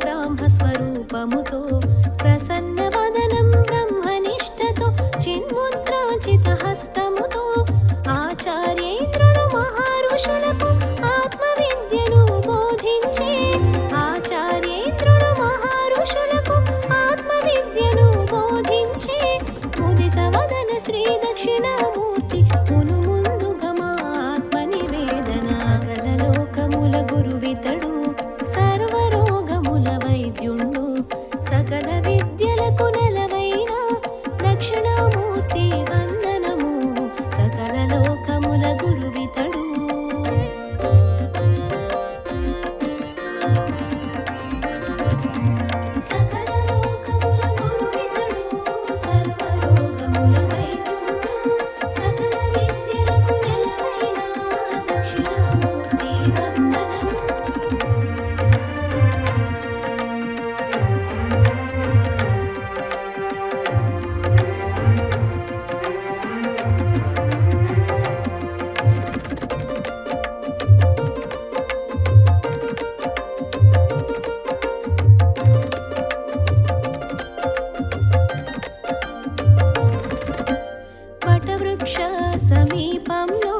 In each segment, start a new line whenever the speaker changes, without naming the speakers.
బ్రహ్మస్వరూపముతో ప్రసన్న వదనం బ్రహ్మనిష్టతో చిన్ముద్రాచిత హస్తముతో ఆచార్యేంద్రులు మహర్షులకు ఆత్మ విద్యను బోధించే ఆచార్యేంద్రులు మహర్షులకు ఆత్మ విద్యను బోధించే ముదిత వదన శ్రీ దక్షిణామూర్తి మును ముందుగా మా ఆత్మ నివేదన సకల లోకముల గురువితడు సర్వరోగముల వైద్యుండు సకల విద్యలకు నెలవైన దక్షిణామూర్తి వందనము సకల లోకముల గురువితడు సకల లోకముల గురువితడు సర్వరోగముల వైద్యుండు సకల విద్యలకు నెలవైన దక్షిణామూర్తి వందనము వటవృక్ష సమీపంలో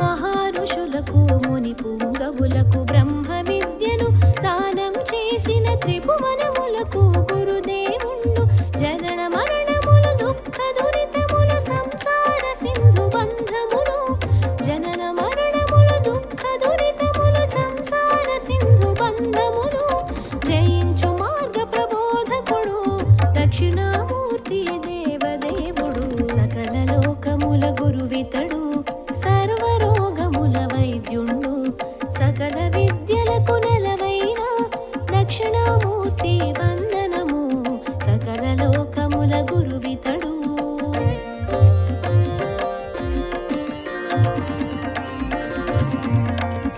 మహర్షులకు ముని పుంగవులకు బ్రహ్మ విద్యను దానం చేసిన త్రిభువనములకు గురుదేవుండు జనన మరణములు దుఃఖ దురితములు సంసార సింధు బంధములు జనన మరణములు దుఃఖ దురితములు సంసార సింధు బంధములు జయించు మార్గ ప్రబోధకుడు దక్షిణామూర్తి దేవదేవుడు సకల లోకముల గురువితడు సర్వరోగముల వైద్యుండు సకల విద్యలకు నెలవైన దక్షిణామూర్తి వందనము సకల లోకముల గురువితడు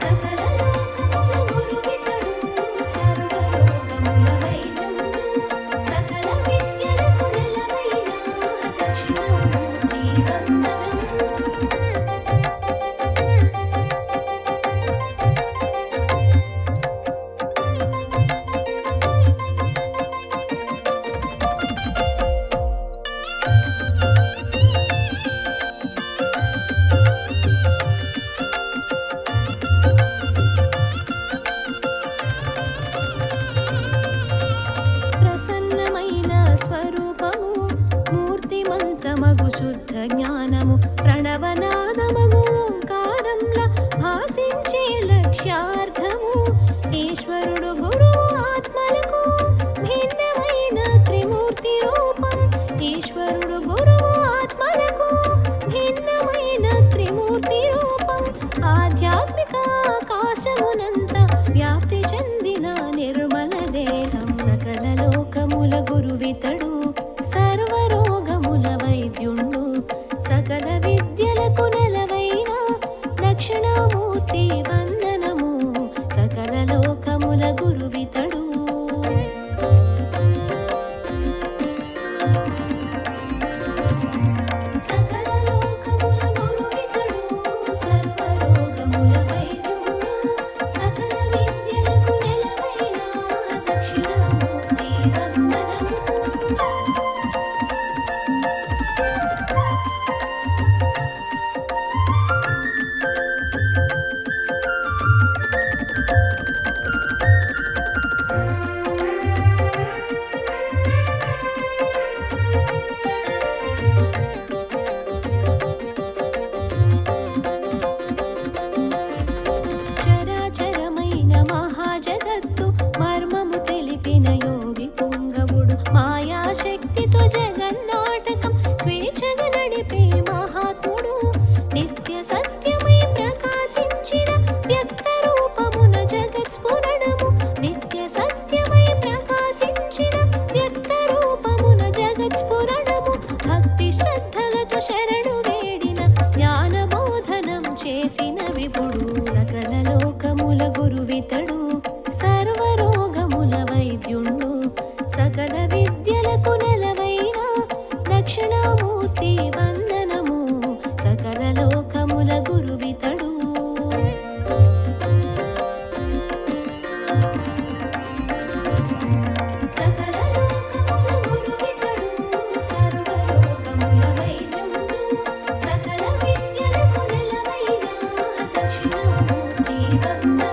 సకల లోకముల గురువితడు సర్వరోగముల వైద్యుండు సకల విద్యలకు నెలవైన దక్షిణామూర్తి వందనము ప్రసన్నమైన స్వరూపము మూర్తిమంతమగు శుద్ధ జ్ఞానము ప్రణవనాదమగు ఓంకారంలా భాసించే లక్ష్యార్థము ఈశ్వరుడు గురువు ఆత్మలకు భిన్నమైన త్రిమూర్తి రూపం ఈశ్వరుడు గురువు ఆత్మలకు భిన్నమైన త్రిమూర్తి రూపం ఆధ్యాత్మిక ఆకాశమునంత వ్యాప్తి చెందిన నిర్మల దేహం సకల లోకముల గురువితడు సర్వరోగముల వైద్యుండు సకల విద్యలకు నెలవైన దక్షిణామూర్తి వందనము సకల లోకముల గురువితడు సకల లోకముల గురువితడు సర్వరోగముల వైద్యుండు సకల విద్యలకు నెలవైన దక్షిణామూర్తి వందనము చరాచరమైన మహాజగత్తు మర్మము తెలిపిన యోగి పుంగవుడు మాయాశక్తితో జగన్నాటకం స్వేచ్ఛగా నడిపే మహాత్ముడు నిత్య సత్యమై ప్రకాశించిన వ్యక్త రూపమున జగత్ స్ఫురణము నిత్య సత్యమై ప్రకాశించిన వ్యక్త రూపమున జగత్ స్ఫురణము భక్తి శ్రద్ధలతో శరణు వేడిన జ్ఞానబోధనం చేసిన విపుడు సకల లోకముల గురువితడు సర్వరోగముల వైద్యుండు సకల విద్యలకు నెలవైన దక్షిణామూర్తి వందనము సకల లోకముల గురువితడు దక్షిణామూర్తి వందనము.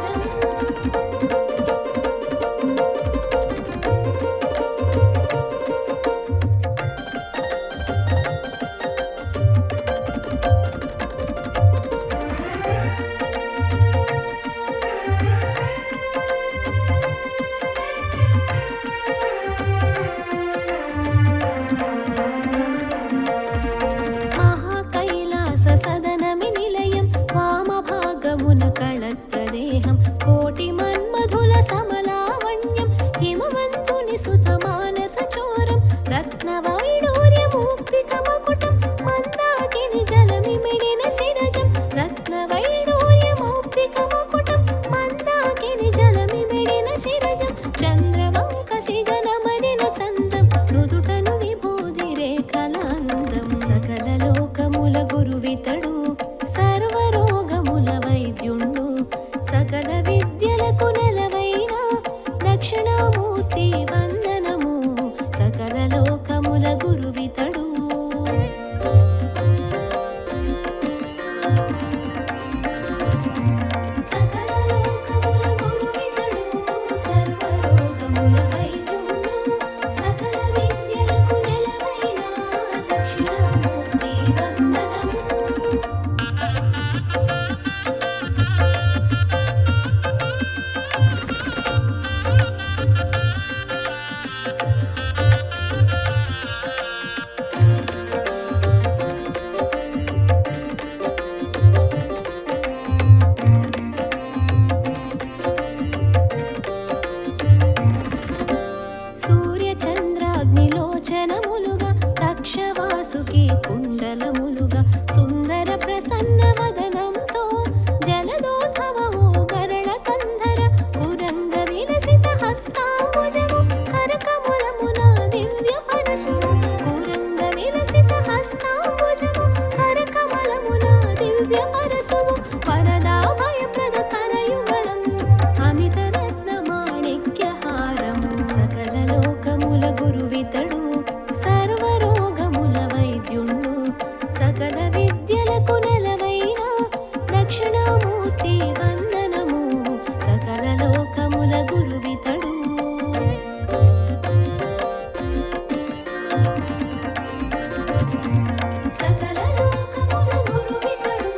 సదనమి నిలయం వామభాగమున కళత్రదేహం కోటి మన్మధుల సమలావణ్యం హిమవంతుని సుత మానస చోరం రత్నవైడూర్యమూక్తిక మకుటం మందాకిని జలమిమిడిన శిరజం రత్నవైడూర్యమూక్తిక మకుటం మందాకిని జలమిమిడిన శిరజం చంద్రవంక సిగనమరిన చందం నుదుటను విభూది రేఖల అందం సకల లోకముల గురువితడు సర్వరోగముల వైద్యుండు సకల విద్యలకు నెలవైన దక్షిణామూర్తి వందనము సకల లోకముల గురువితడు. సకల లోకముల గురువితడు సర్వరోగముల వైద్యుండు సకల విద్యలకు నెలవైన దక్షిణామూర్తి వందనము. సూర్యచంద్రాగ్నిలోచనములుగా దక్షవాసుకి కుండలములుగా సుందర ప్రసన్న వదనంతో జలదోద్భవము గరళ కంధర పురంగ విలసిత హస్తాంబుజము కరకమలమున దివ్య పరశువు పురంగ విలసిత హస్తాంబుజము కరకమలమున దివ్య పరశువు వరదాభయప్రద కరయుగళం అమిత రత్న మాణిక్యహారము సకల లోకముల గురువితడు సర్వరోగముల వైద్యుండు సకల విద్యలకు నెలవైన దక్షిణామూర్తి వందనము సకల లోకముల గురువితడు. సకల లోకముల గురువితడు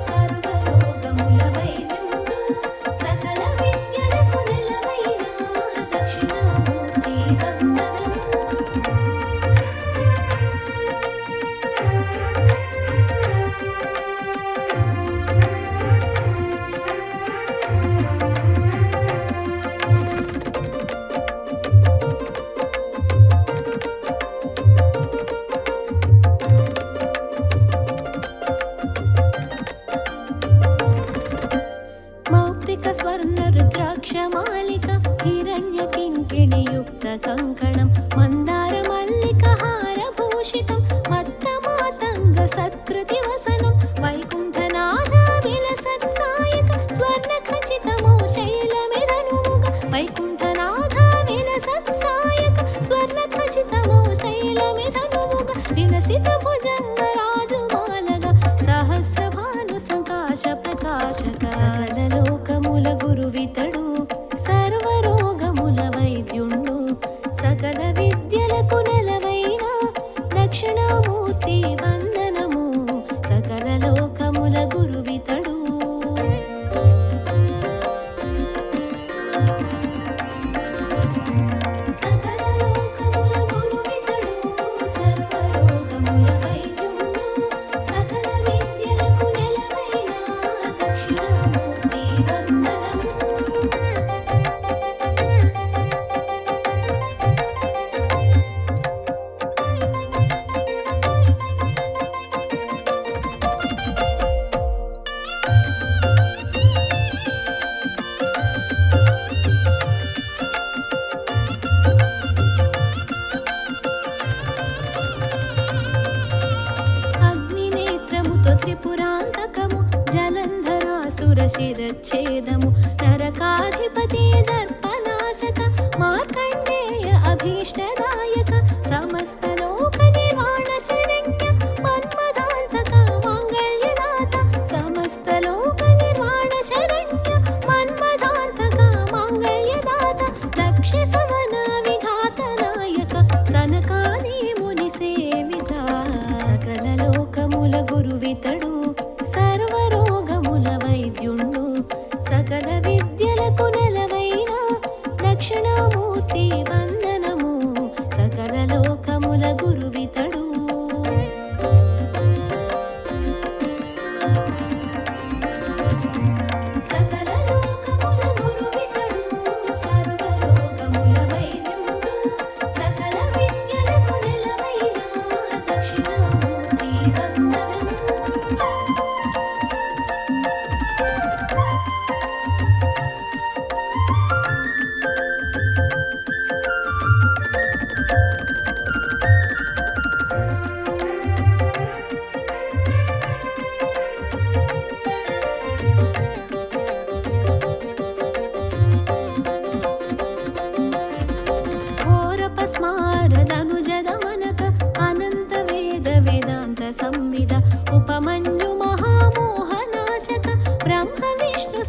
సర్వరోగముల వైద్యుండు సకల విద్యలకు నెలవైన దక్షిణామూర్తి వందనము. మౌక్తిక స్వర్ణ రుద్రాక్షమాలిక హిరణ్య కింకిణియుక్త కంకణం మందార మల్లిక హారభూషితం మత్తమాతంగ సత్కృతి వసనం వైకుంఠనాథ విలసత్సాయక స్వర్ణ ఖచితమో శైలమిధనుముగ వైకుంఠనాథ విలసత్సాయక స్వర్ణ ఖచితమో శైలమిధనుముగ విలసిత భుజంగ రాజుమాలగ సహస్రభాను సంకాశ ప్రకాశక సకల లోకముల గురువితడు సర్వరోగముల వైద్యుండు సకల విద్యలకు నెలవైన దక్షిణామూర్తి వందనము సకల లోకముల గురువితడు. సకల లోకముల గురువితడు సర్వరోగముల వైద్యుండు సకల విద్యలకు నెలవైన దక్షిణామూర్తి వందనము. అగ్నినేత్రముతో త్రిపురాంతకము జలంధరాసుర శిరచ్ఛేదము నరకాధిపతి దర్పనాశక మార్కండేయ అభీష్టదాయక సమస్త లోక నిర్వాణ శరణ్య మన్మదాంతక మాంగళ్యదాత సమస్త లోక నిర్వాణ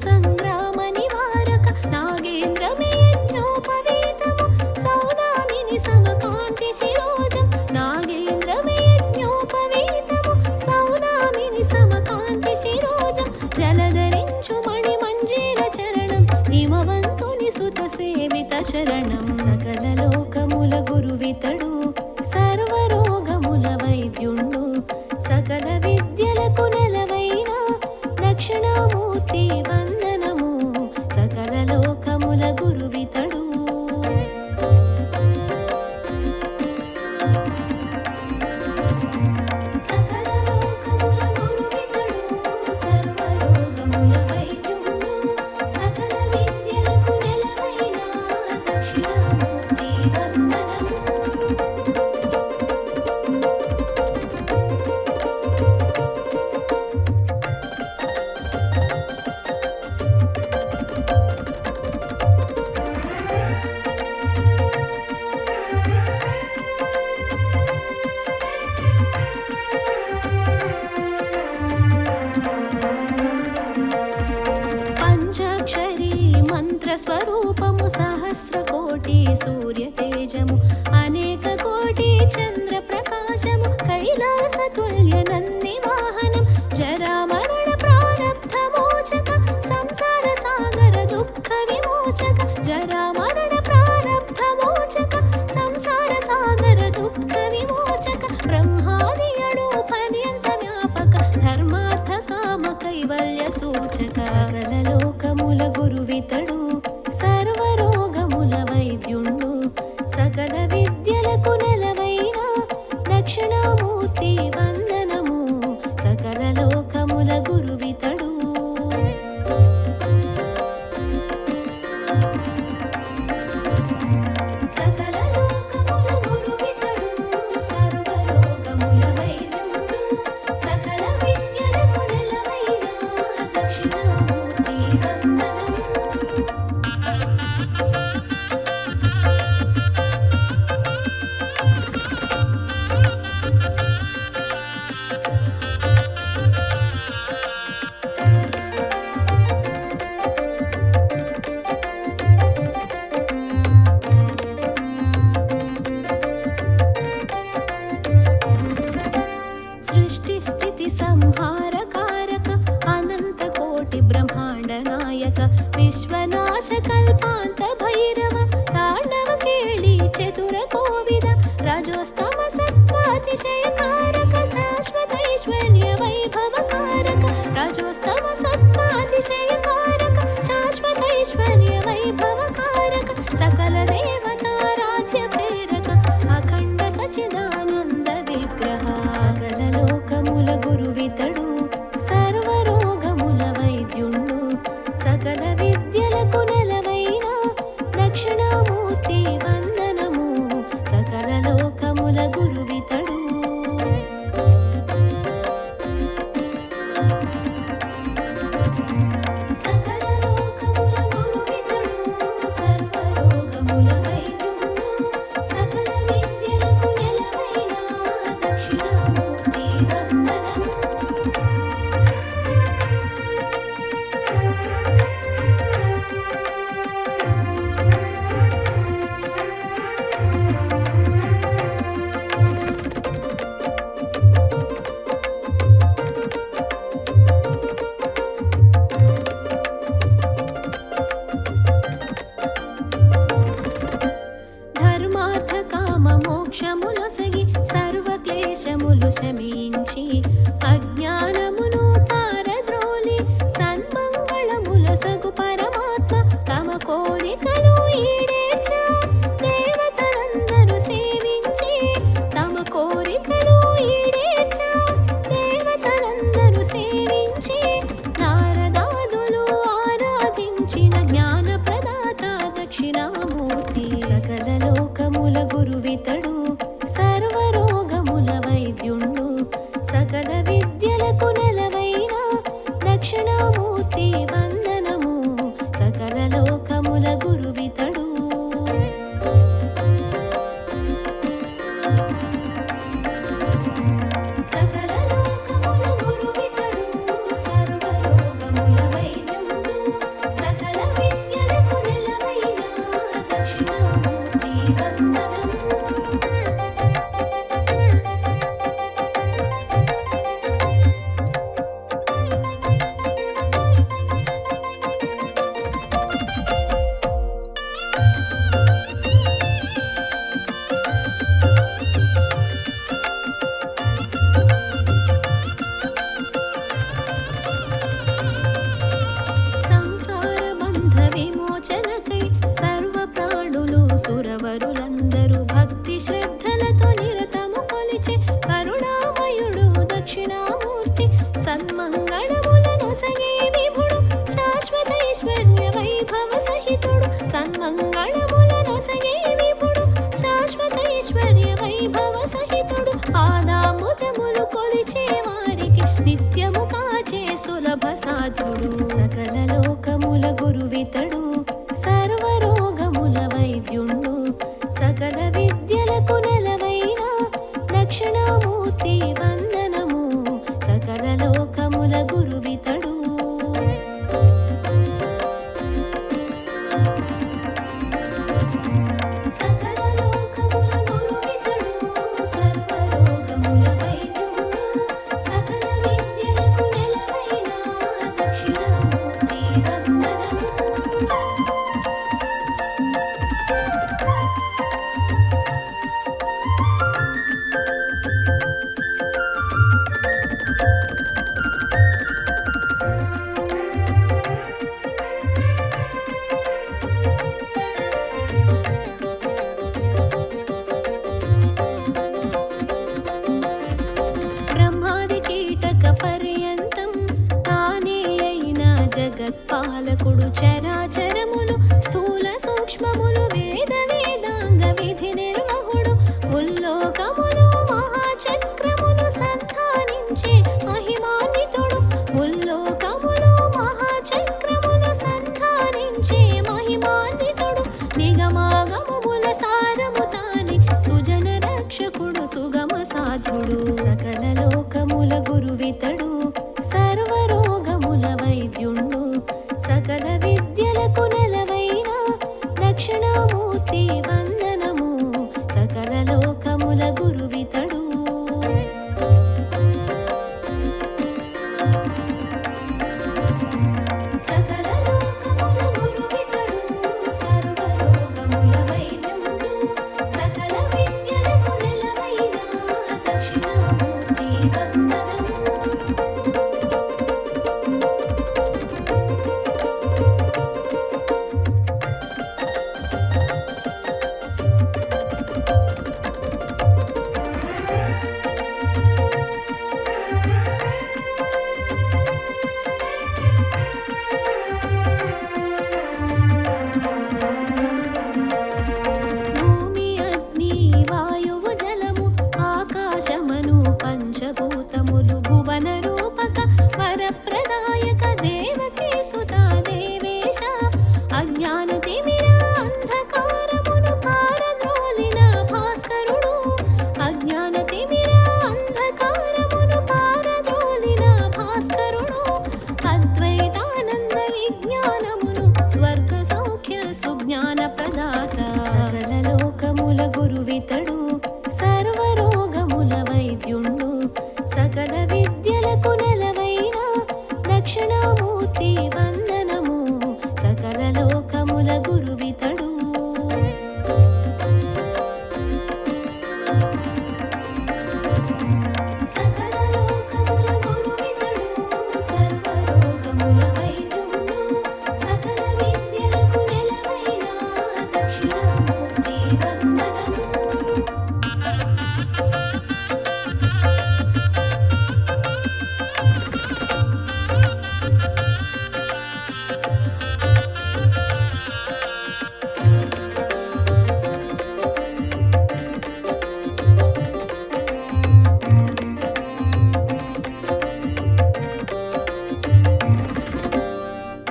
సంగ్రామ నివారక నాగేంద్రమే యజ్ఞోపవీతము సౌదామిని సమకాంతి శిరోజం నాగేంద్రమే యజ్ఞోపవీతము సౌదామిని సమకాంతి శిరోజం జలధరించు మణి మంజీర చరణం హిమవంతుని సుత సేవిత చరణం సకల లోకముల గురువితడు సర్వరోగముల వైద్యుండు సకల విద్యలకు నెలవైన దక్షిణామూర్తి వందనము సకల లోకముల గురువితడు సకల లోకముల గురువితడు సర్వరోగముల వైద్యుండు సకల విద్యలకు నెలవైన దక్షిణామూర్తి వందనము పంచాక్షరీ మంత్రస్వరూపము సహస్రకోటి సూర్యతేజము అనేక కోటి చంద్ర ప్రకాశము కైలాసతుల్య నంది వాహనం జరామరణ ప్రారబ్ధ మోచక సంసార సాగర దుఃఖ విమోచక జరామరణ ప్రారబ్ధ మోచక సంసార సాగర దుఃఖ విమోచక బ్రహ్మాదియడు పర్యంత వ్యాపక ధర్మార్థ కామ కైవల్య సూచక సకల లోకముల గురువితడు సర్వరోగముల వైద్యుండు సకల విద్యలకు నెలవైన దక్షిణామూర్తి వందనము సకల లోకముల గురువితడు సకల లోకముల గురువితడు సర్వరోగముల వైద్యుండు సకల విద్యలకు నెలవైన దక్షిణామూర్తి వందనము సృష్టి స్థితి సంహార కారక అనంత కోటి బ్రహ్మాండ నాయక విశ్వనాశ కల్పాంత భైరవ తాండవ కేళి చతుర కోవిద రజోస్తమ సత్వాతిశయ కారక శాశ్వత ఐశ్వర్య వైభవ కారక రజోస్తమ సత్వాతిశయ కారక శాశ్వత ఐశ్వర్య వైభవ కారక సకల దేవతా రాజ్య ప్రేరక అఖండ సచిదానంద విగ్రహ సకల లోకముల గురువితడు సర్వరోగముల వైద్యుండు సకల విద్యలకు నెలవైన దక్షిణామూర్తి వందనము సకల లోకముల గురువితడు సకల లోకముల గురువితడు సర్వరోగముల వైద్యుండు సకల విద్యలకు నెలవైన దక్షిణామూర్తి వందనము ధర్మార్థ కామ మోక్షములొసగి సర్వ క్లేశములు శమించి అజ్ఞానమును పారద్రోలి సన్మంగళముల సగు పరమాత్మ తమ కోరికలు ఈడేర్చ దేవతలందరూ సేవించి తమ కోరికలు ఈడేర్చ దేవతలందరూ సేవించి నారదాదులు ఆరాధించిన జ్ఞాన ప్రదాత దక్షిణామూర్తి సకల లోకముల గురువితడు సర్వరోగముల వైద్యుండు సకల విద్యలకు నెలవైన దక్షిణామూర్తి వందనము సకల లోకముల గురువితడు సకల లోకముల గురువితడు సర్వరోగముల వైద్యుండు వరులందరూ భక్తి శ్రద్ధలతో నిరతము కొలిచే కరుణామయుడు దక్షిణామూర్తి సన్మంగళములను సగే విభుడు శాశ్వత ఐశ్వర్య వైభవ సహితుడు సన్మంగళములను సగే విభుడు శాశ్వత ఐశ్వర్య వైభవ సహితుడు పాదాంబుజములు కొలిచే వారికి నిత్యము కాచే సులభ సాధుడు సకల లోకముల గురువితడు సర్వరోగముల వైద్యుండు సకల విద్యలకు నెలవైన దక్షిణామూర్తి వందనము సకల లోకముల గురువితడు సకల లోకముల గురువితడు సర్వరోగముల వైద్యుండు సకల విద్యలకు నెలవైన దక్షిణామూర్తి వందనము బ్రహ్మాది కీటక పర్యంతం తానే అయిన జగత్పాలకుడు చరాచరములు స్థూల సూక్ష్మములు వేద వేదాంగ విధి నిర్వహుడు ఉల్లోకములు మహాచక్రములు సంధానించే మహిమాన్వితుడు ఉల్లోకములు మహాచక్రములు సంధానించే మహిమాన్వితుడు నిగమాగమముల సారము తాని సుజన రక్షకుడు సుగమ సాధుడు సకల లోకముల గురువితడు సర్వరోగముల వైద్యుండు సకల విద్యలకు నెలవైన దక్షిణామూర్తి వందనము సకల లోకముల గురువితడు సకల లోకముల గురువితడు సర్వరోగముల వైద్యుండు సకల విద్యలకు నెలవైన దక్షిణామూర్తి వందనము భూమి అగ్ని వాయువు జలము ఆకాశమను పంచభూతములు భువన రూపక వరప్రదాయక దేవకీ సుత దేవేశ అజ్ఞాన తిమిర అంధకారమును పారద్రోలిన భాస్కరుడు అజ్ఞాన తిమిర అంధకారమును పారద్రోలిన భాస్కరుడు అద్వైతానంద విజ్ఞానమును స్వర్గ సౌఖ్య సుజ్ఞాన ప్రదాత సకల లోకముల గురువితడు సర్వరోగముల వైద్యుండు సకల విద్యలకు నెలవైన దక్షిణామూర్తి వందనము సకల లోకముల గురువితడు సకల లోకముల గురువితడు సర్వరోగముల వైద్యుండు సకల విద్యలకు నెలవైన దక్షిణామూర్తి వందనము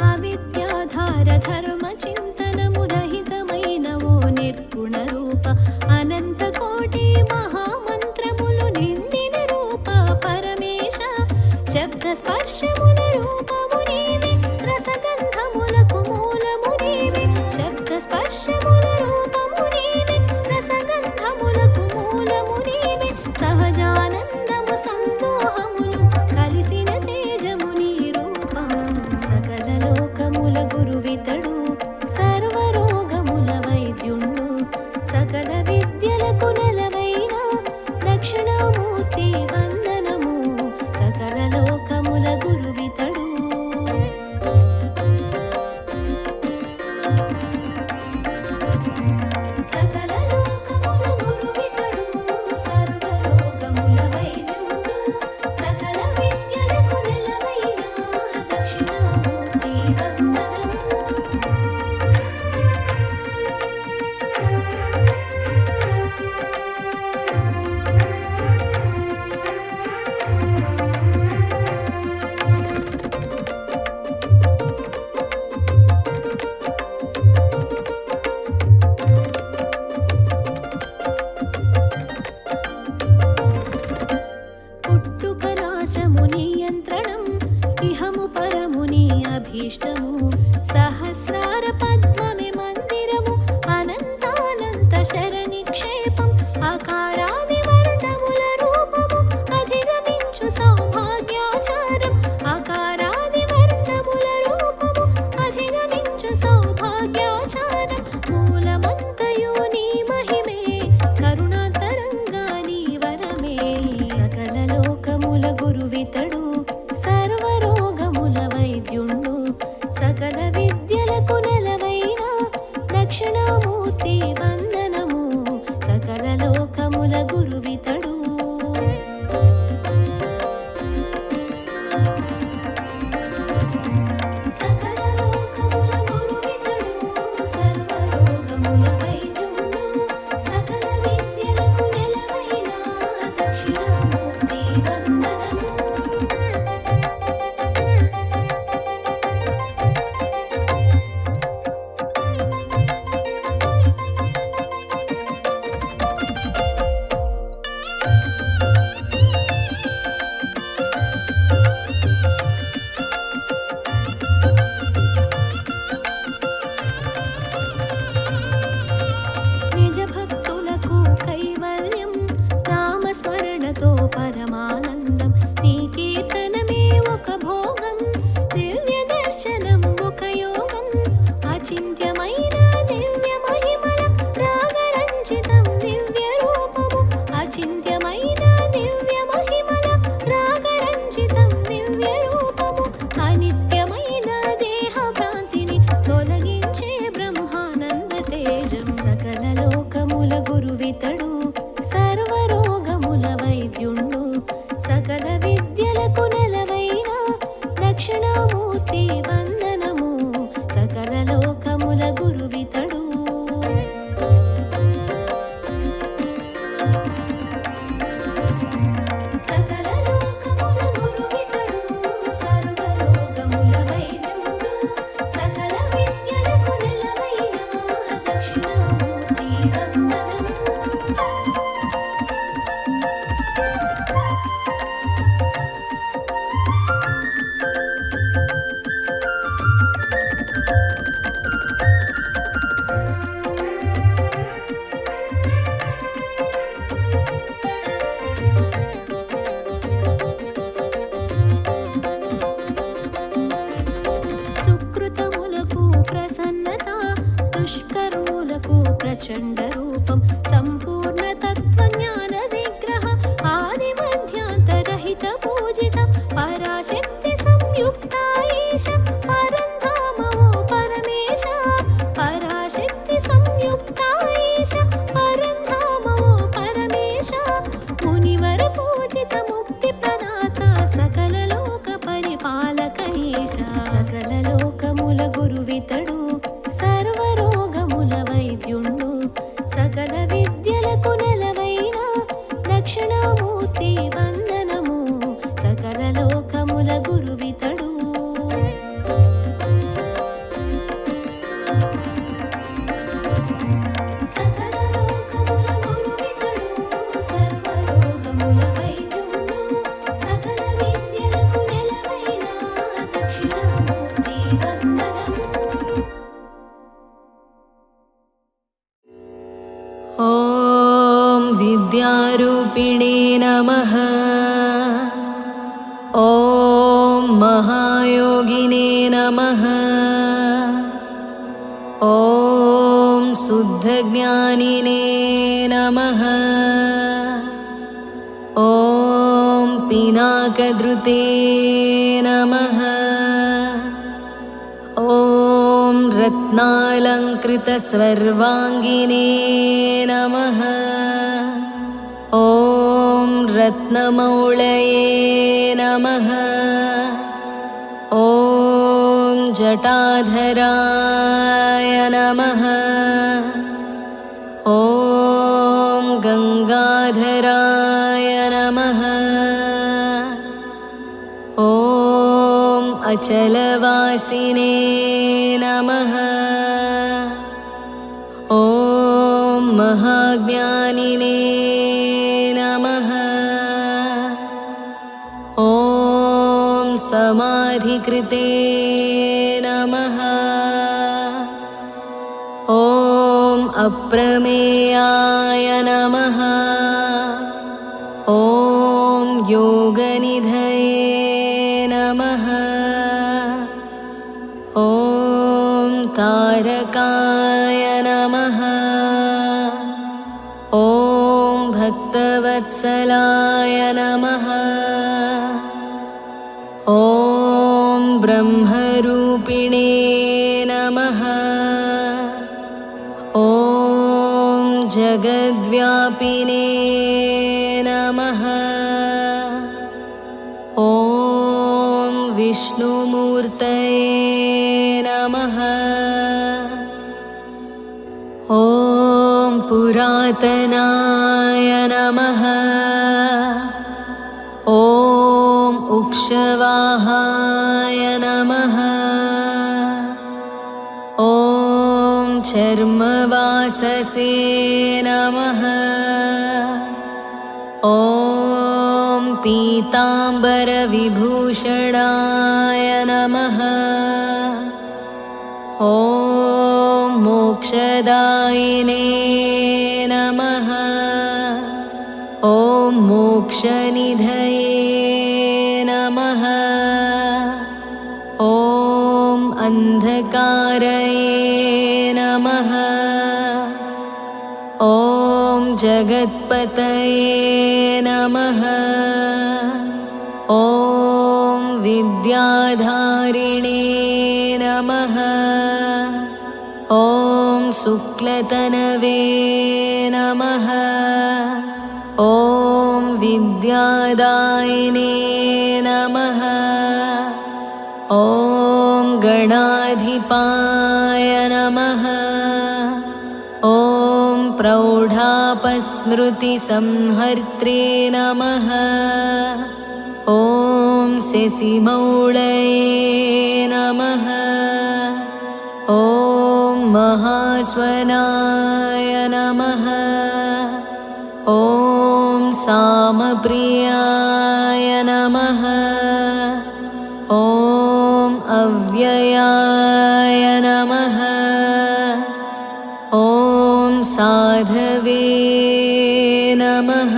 అవిద్యాధార ధర్మ చింతనము రహితమైన ఓ నిర్గుణ రూప అనంత కోటి మహామంత్రములు నిండిన రూప పరమేశ శబ్ద స్పర్శముల రూపము నీవే రసగంధములకు మూలము నీవే శబ్ద స్పర్శముల రూపము నీవే రసగంధములకు మూలము నీవే సహజానందము సందోహములు కలిసిన తేజము నీ రూపం సకల లోకముల గురువితడు सहस्रार पद्ममे मन्दिरमु अनन्तानन्त शरनिक्षेपं आकारादि वर्णमुल रूपमु अधिगमिंचु सौभाग्याचारं आकारादि वर्णमुल रूपमु अधिगमिंचु सौभाग्याचारं मूलमन्तयो नी महिमे करुणातरंगा नी वरमे सकल लोकमुल गुरुवितडु सर्वरोगमुल वैद्युण्डु सकल विद्यలకు నెలవైన దక్షిణామూర్తి వందనము సకల లోకముల గురువితడు సకల లోకముల గురువితడు సర్వరోగముల వైద్యుడు సకల విద్యలకు నెలవైన దక్షిణామూర్తి వందనము నిజ భక్తులకు కైవల్యం నామస్మరణతో పరమానందం నీ కీర్తనమే ఒక భోగం దివ్య దర్శనం ఒక యోగం అచింత్యమైన దివ్య మహిమల రాగరంజితం దివ్య రూపము అచింత్యమైన దివ్య మహిమల రాగరంజితం దివ్య రూపము అనిత్యమైన దేహ భ్రాంతిని తొలగించే బ్రహ్మానంద తేజం సకల లోకముల గురువితడు సర్వరోగముల వైద్యుండు సకల విద్యలకు నెలవైన దక్షిణామూర్తి వందనము సకల లోకముల గురువితడు సకల లోకముల గురువితడు సర్వరోగముల వైద్యుండు సకల విద్యలకు నెలవైన దక్షిణామూర్తి వందనము సుకృతములకు ప్రసన్నత దుష్కర్ములకు ప్రచండ రూపం సంపూర్ణ తత్వజ్ఞాన విగ్రహ ఆది మధ్యాంతరహిత పూజిత పరాశక్తి సంయుక్త ఈశ పరంధామవో పరమేశ పరాశక్తి సంయుక్త ఈశ పరంధామవో పరమేశ మునివర పూజిత ముక్తి ప్రదాత సకల లోక పరిపాలక ఈశ సకల లోకముల గురువితడు సర్వరోగముల వైద్యుండు సకల విద్యలకు నెలవైన దక్షిణామూర్తి వందనము సకల లోకముల గురువితడు సకల లోకముల గురువితడు సర్వరోగముల వైద్యుండు సకల విద్యలకు నెలవైన దక్షిణామూర్తి వందనము ఓం విద్యారూపిణే నమః ఓం మహాయోగినే నమః ఓం శుద్ధజ్ఞానినే నమః ఓం పినాకధృతే నమః ఓం రత్నాలంకృత స్వర్వాంగినే నమః ఓం రత్నమౌళయే నమః ఓం జటాధరాయ నమః ఓం గంగాధరాయ నమః ఓం అచలవాసినే నమః ఓం మహాజ్ఞానినే నమః ఓం సమాధికృతే నమః ॐ अप्रमेयाय नमः। ॐ योगनिधये नमः। ॐ तारकाय नमः। ॐ भक्तवत्सलाय नमः। ॐ ब्रह्मरूपिणे नमः। ॐ जगद्व्यापिने नमः। ॐ विष्णुमूर्तये नमः। ॐ पुरातनाय नमः। ॐ उक्षवाहाय नमः। ॐ चर्मवाससे नमः। ॐ पीताम्बरविभूषणाय नमः। ॐ मोक्षदायिने नमः। ॐ मोक्षनिधये नमः। ॐ अन्धकारये नमः। ॐ जगत्पतये नमः। ॐ विद्याधारिणे नमः। ॐ शुक्लतनवे नमः। ॐ विद्यादायिने नमः। ॐ गणाधिपाय नमः। ॐ प्रौढापस्मृतिसंहर्त्रे नमः। ॐ शशिमौळये नमः। ॐ महास्वनाय नमः। ॐ सामप्रियाय नमः। ॐ अव्ययाय नमः। ॐ साधवे नमः।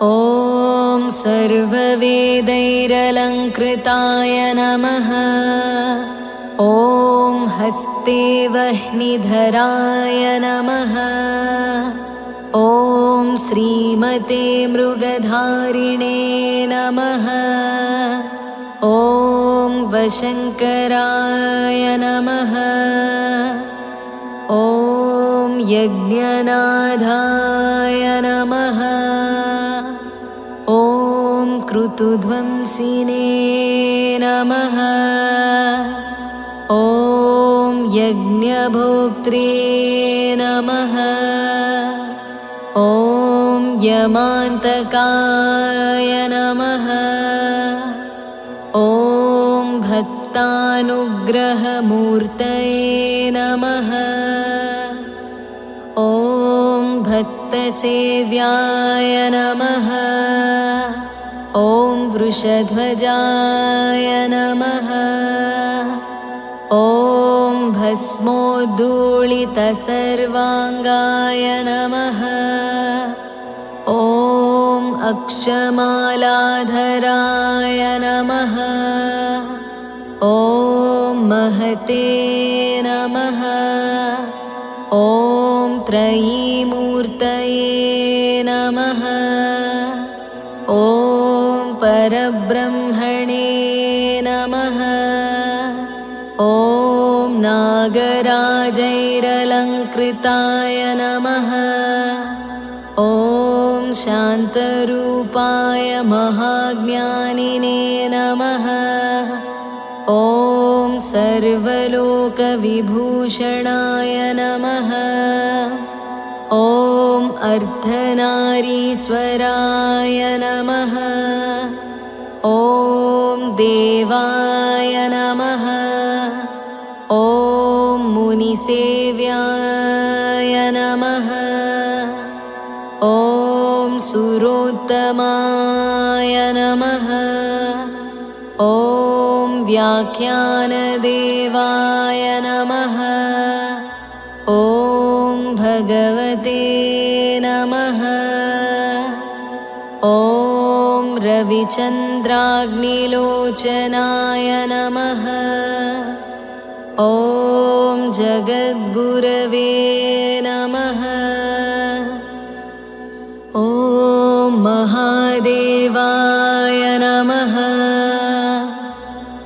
ॐ सर्ववेदैरलङ्कृताय नमः। ॐ हस्ते वह्निधराय नमः। ॐ श्रीमते मृगधारिणे नमः। ॐ वशङ्कराय नमः। ॐ यज्ञनाथाय नमः। ॐ कृतुध्वंसिने नमः। ॐ यज्ञभोक्त्रे नमः। ॐ यमान्तकाय नमः। ॐ भक्तानुग्रहमूर्तये नमः। ॐ भक्तसेव्याय नमः। ॐ वृषध्वजाय नमः। ॐ भस्मोद्धूलितसर्वाङ्गाय नमः। ॐ अक्षमालाधराय नमः। ॐ महते नमः। ॐ त्रयीमूर्तये नमः। ॐ परब्रह्मणे नमः। ॐ नागराजैरलङ्कृताय नमः। ॐ शान्तरूपाय महाज्ञानिने नमः। ॐ सर्वलोकविभूषणाय नमः। ॐ अर्धनारीश्वराय नमः। ॐ देवाय नमः। ॐ मुनिसेव्याय नमः। ॐ सुरोत्तमाय नमः। ॐ व्या व्याख्यानदेवाय नमः। ॐ भगवते नमः। ॐ रविचन्द्राग्निलोचनाय नमः। ॐ जगद्गुरवे नमः। ॐ महादेवाय नमः।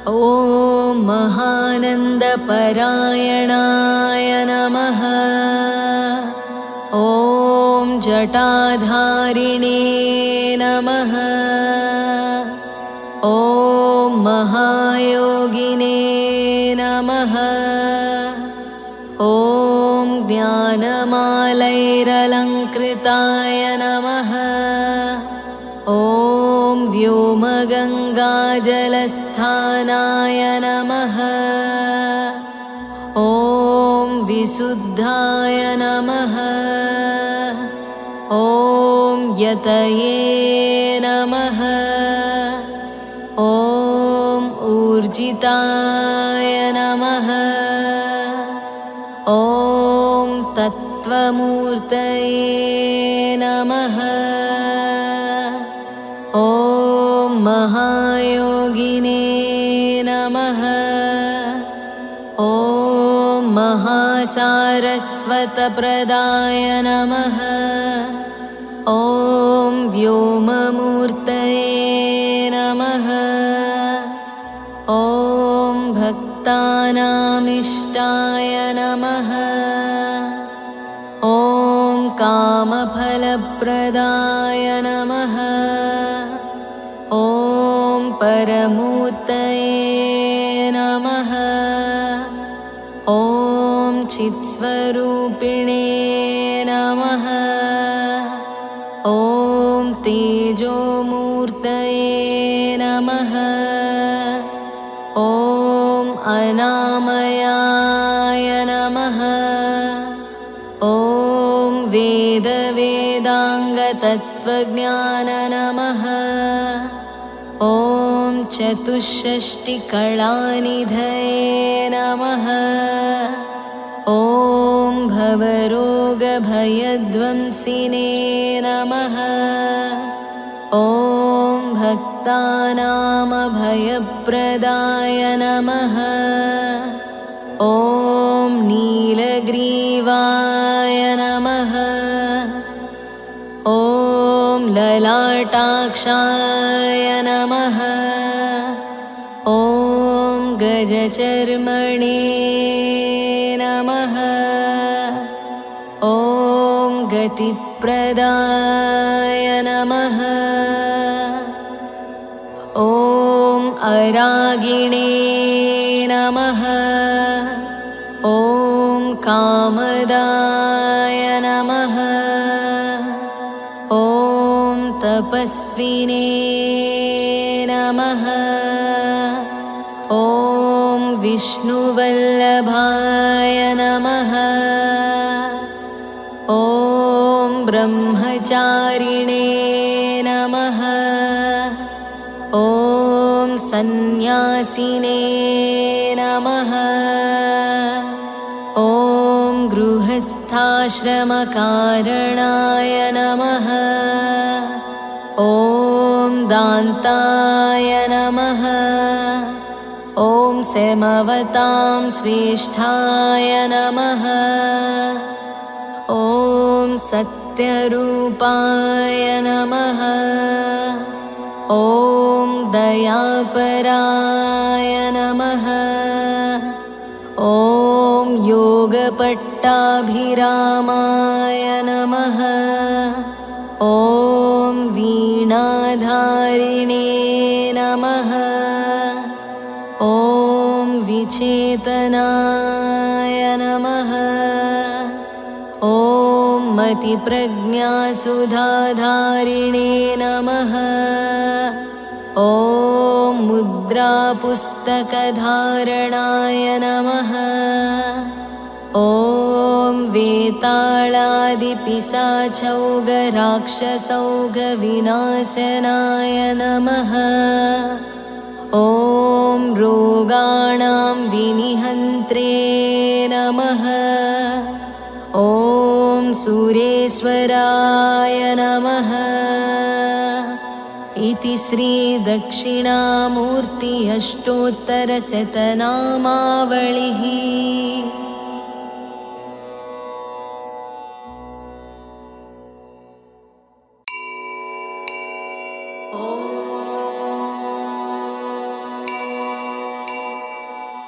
ॐ महानन्दपरायणाय नमः। ॐ जटाधारिणे नमः। ॐ महायोगिने नमः। ॐ ज्ञानमालैरलङ्कृताय नमः। ॐ व्योमगङ्गाजलस्थानाय नमः। ॐ विशुद्धाय नमः। ॐ यतये नमः। ॐ ऊर्जिताय नमः। ॐ तत्त्वमूर्तये नमः। ॐ महायोगिने नमः। ॐ महासारस्वतप्रदाय नमः। ॐ व्योममूर्तये नमः। ॐ भक्तानामिष्टाय नमः। ॐ कामफलप्रदाय नमः। ॐ परमूर्तये नमः। ॐ चित्स्वरूपिणे नमः। ॐ तेजोमूर्तये नमः। ॐ अनामयाय नमः। ॐ वेदवेदाङ्गतत्त्वज्ञान नमः। ॐ चतुष्षष्टिकलानिधये नमः। ॐ भवरोगभयध्वंसिने नमः। ॐ भक्तानामभयप्रदाय नमः। ॐ नीलग्रीवाय नमः। ॐ ललाटाक्षाय नमः। ॐ गजचर्मणे नमः। ॐ गतिप्रदाय नमः। ॐ अरागिणे नमः। ॐ कामदाय नमः। ॐ तपस्विने नमः। ॐ विष्णुवल्लभाय नमः। ॐ ब्रह्मचारिणे नमः। ॐ सन्न्यासिने नमः। ॐ गृहस्थाश्रमकारणाय नमः। ॐ दान्ताय नमः। ॐ सेमवतां श्रेष्ठाय नमः। ॐ सत्यरूपाय नमः। ॐ दयापराय नमः। ॐ योगपट्टाभिरामाय नमः। ॐ वीणाधारिणे नमः। ॐ विचेतनाय नमः। ॐ मतिप्रज्ञासुधाधारिणे नमः। ॐ मुद्रापुस्तकधारणाय नमः। ॐ वेताळादिपिशाचौघराक्षसौघविनाशनाय नमः। ॐ रोगाणां विनिहन्त्रे नमः। ॐ सूरेश्वराय नमः। इति श्रीदक्षिणामूर्ति अष्टोत्तरशतनामावलिः।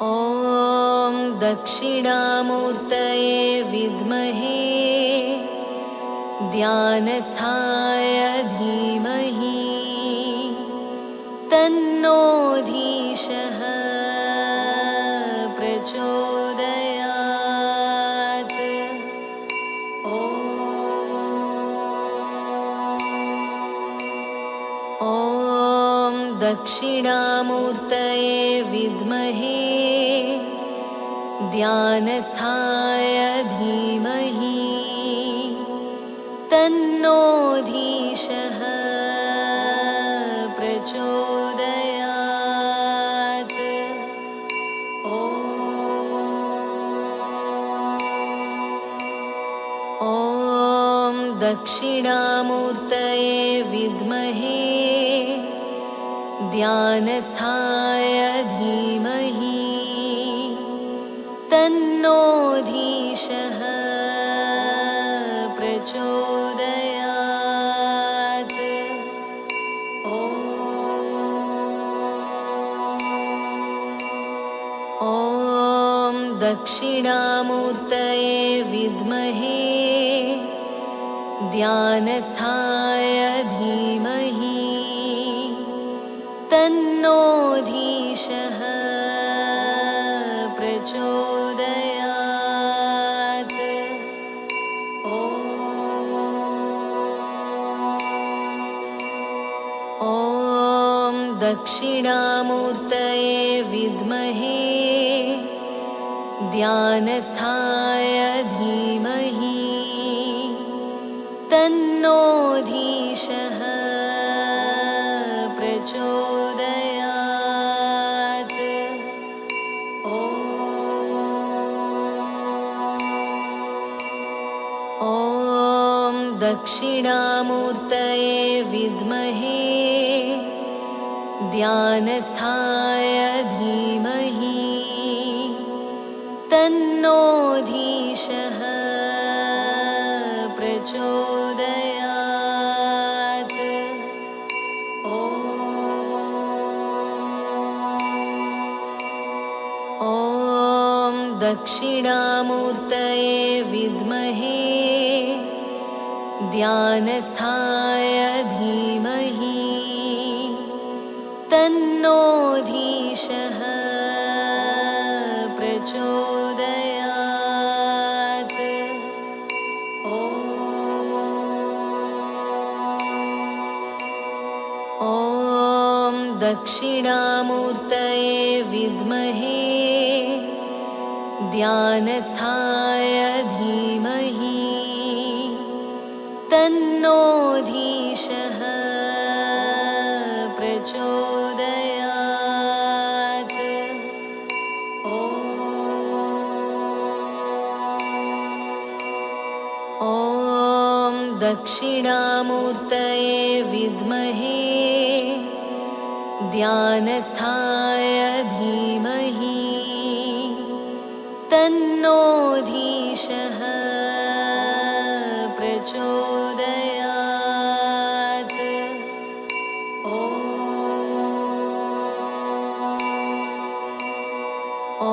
ॐ दक्षिणामूर्तये विद्महे ध्यानस्थाय धीमहि तन्नोऽधीशः प्रचोदयात्। ॐ दक्षिणामूर्तये विद्महे ध्यानस्थाय धीमहि तन्नोऽधीशः प्रचोदयात्। ॐ दक्षिणामूर्तये विद्महे ध्यानस्थाय धीमहि तन्नोऽधीशः प्रचोदयात्। ॐ दक्षिणामूर्तये विद्महे ध्यानस्थाय धीमहि तन्नोऽधीशः प्रचोदयात्। ॐ दक्षिणामूर्तये विद्महे ध्यानस्थाय धीमहि तन्नोऽधीशः प्रचोदयात्। ॐ दक्षिणामूर्तये विद्महे ध्यानस्थाय धीमहि तन्नोऽधीशः प्रचोदयात्। ॐ दक्षिणामूर्तये विद्महे ध्यानस्थाय धीमहि तन्नोऽधीशः प्रचोदयात्। ॐ दक्षिणामूर्तये विद्महे ध्यानस्थाय धीमहि तन्नोऽधीशः प्रचोदयात्। ॐ दक्षिणामूर्तये विद्महे ध्यानस्थाय धीमहि तन्नोऽधीशः प्रचोदयात्। ॐ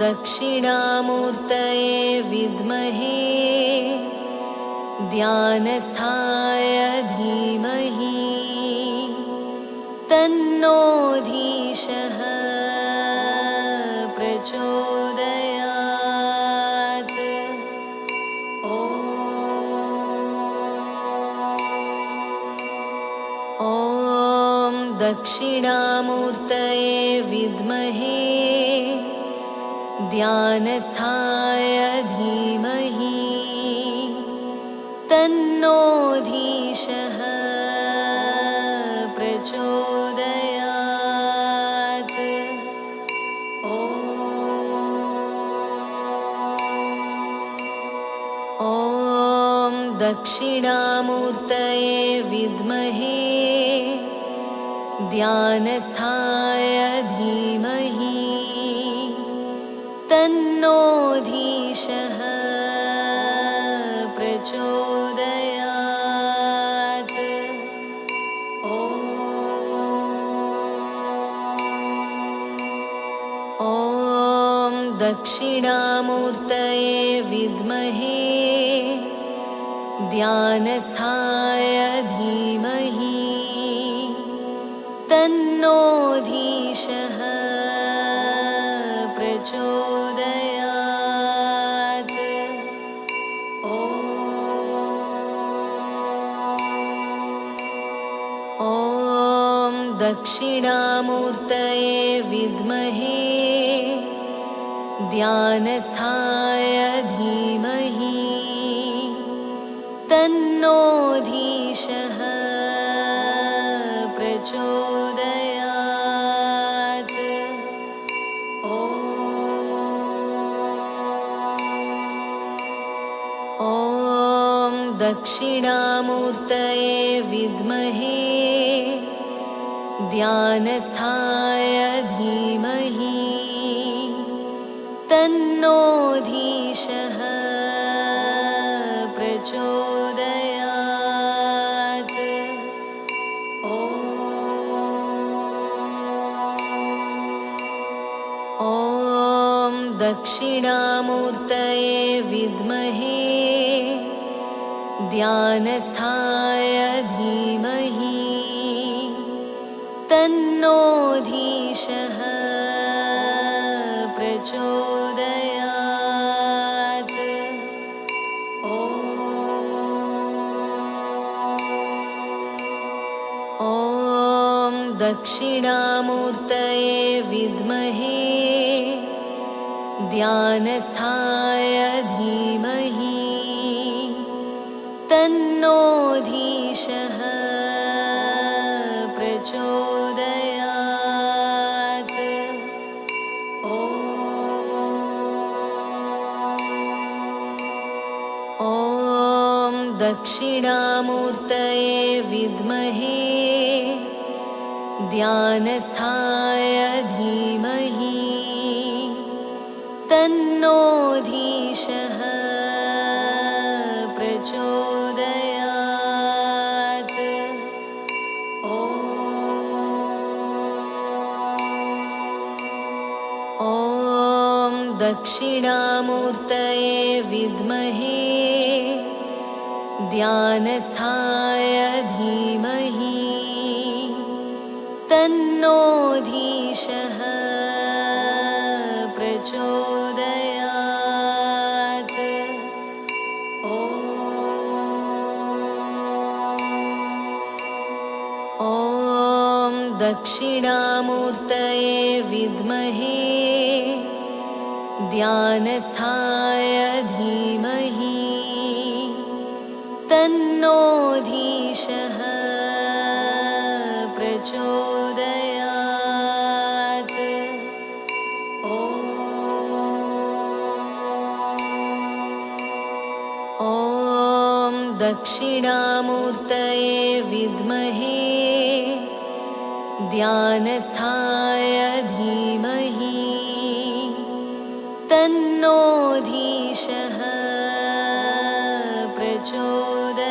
दक्षिणामूर्तये विद्महे ध्यानस्थाय धीमहि तन्नोऽधीशः प्रचोदयात्। ॐ दक्षिणामूर्तये विद्महे ध्यानस्थाय धीमहि तन्नोऽधीशः प्रचोदयात्। दक्षिणामूर्तये विद्महे ध्यानस्थाय धीमहि तन्नो धीशः प्रचोदयात्। ॐ दक्षिणामूर्तये विद्महे ध्यानस्थाय धीमहि तन्नो धीशः प्रचोदयात्। ॐ दक्षिणामूर्तये विद्महे ध्यानस्थाय धीमहि तन्नो धीशः प्रचोदयात्। ॐ दक्षिणामूर्तये विद्महे ध्यानस्थाय धीमहि तन्नो धीशः प्रचोदयात्। ॐ दक्षिणामूर्तये विद्महे ध्यानस्थाय धीमहि तन्नो धीशः प्रचोदयात्। ॐ दक्षिणामूर्तये विद्महे ध्यानस्थाय धीमहि तन्नो धीशः प्रचोदयात्। ॐ दक्षिणामूर्तये विद्महे ध्यानस्थाय धीमहि तन्नो धीशः प्रचोदयात्। ॐ दक्षिणामूर्तये विद्महे ध्यानस्थाय धीमहि तन्नो धीशः प्रचोदयात्। ॐ दक्षिणामूर्तये विद्महे ध्यानस्थाय धीमहि तन्नो धीशः प्रचोदयात्। ॐ दक्षिणामूर्तये विद्महे ध्यानस्थाय धीमहि तन्नो धीशः प्रचोदयात्।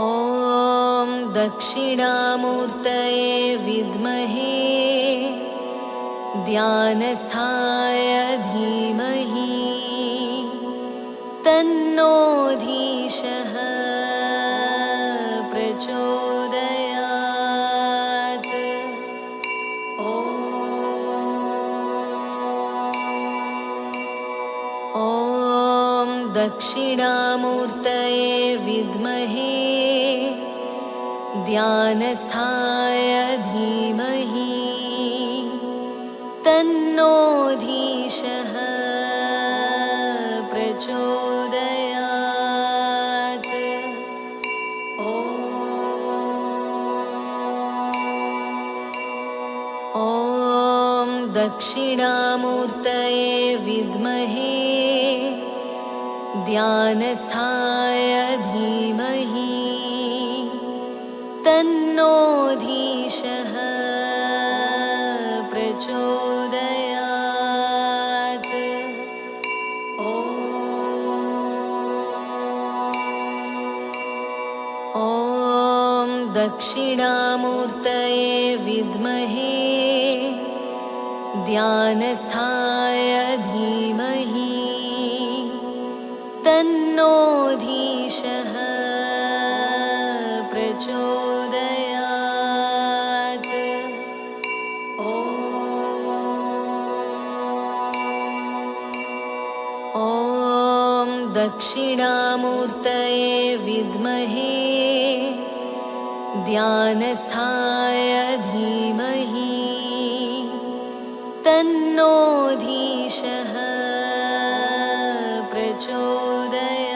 ॐ दक्षिणामूर्तये विद्महे ध्यानस्थाय धीमहि तन्नो धीशः प्रचोदयात्। ॐ दक्षिणामूर्तये विद्महे ध्यानस्थाय धीमहि तन्नो धीशः प्रचोदयात्। ॐ दक्षिणामूर्तये विद्महे ध्यानस्थाय धीमहि तन्नो धीशः प्रचोदयात्। ॐ दक्षिणामूर्तये विद्महे ध्यानस्थाय धीमहि तन्नो धीशः प्रचोदयात्। ॐ दक्षिणामूर्तये विद्महे ध्यानस्थाय धीमहि तन्नो धीशः प्रचोदयात्।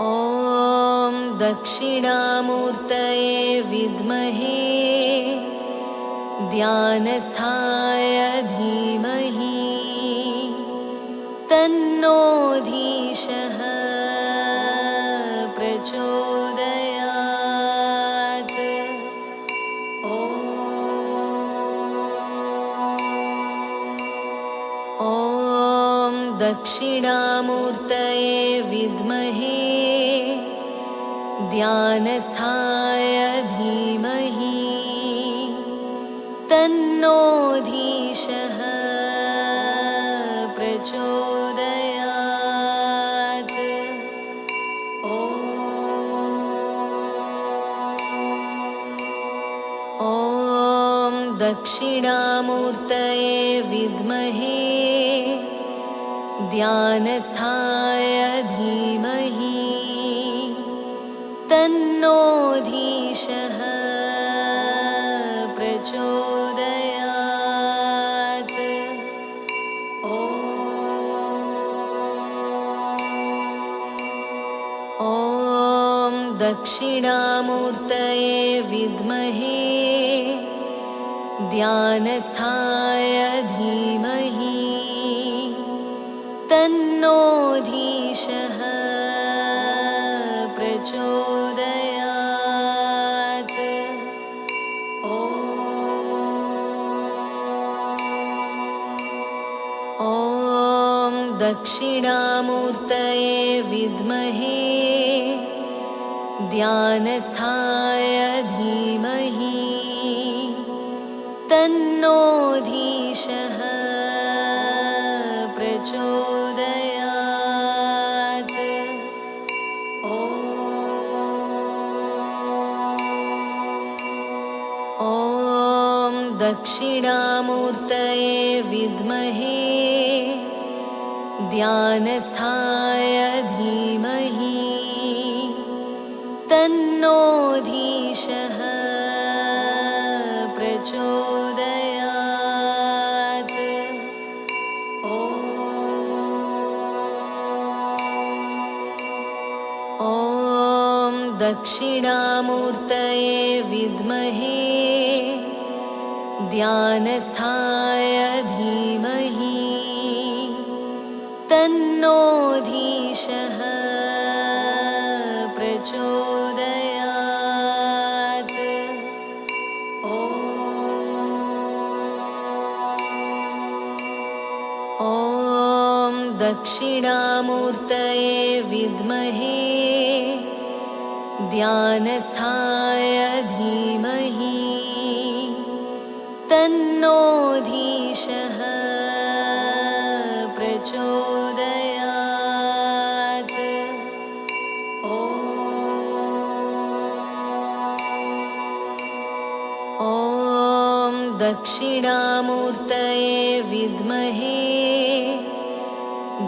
ॐ दक्षिणामूर्तये विद्महे ध्यानस्थाय धीमहि तन्नो धीशः प्रचोदयात्। ॐ दक्षिणामूर्तये विद्महे ध्यानस्थाय धीमहि तन्नो धीशः प्रचोदयात्। ॐ दक्षिणामूर्तये विद्महे ध्यानस्थाय धीमहि तन्नो धीशः प्रचोदयात्। ॐ दक्षिणामूर्तये विद्महे ध्यानस्थाय धीमहि तन्नो धीशः प्रचोदयात्। ॐ दक्षिणामूर्तये विद्महे ध्यानस्थाय धीमहि तन्नो धीशः प्रचोदयात्। ॐ दक्षिणामूर्तये विद्महे ध्यानस्थाय धीमहि तन्नो धीशः प्रचोदयात्। ॐ दक्षिणामूर्तये विद्महे ध्यानस्थाय धीमहि तन्नो धीशः प्रचोदयात्। ॐ दक्षिणामूर्तये विद्महे ध्यानस्थाय धीमहि तन्नो धीशः प्रचोदयात्। ॐ दक्षिणामूर्तये विद्महे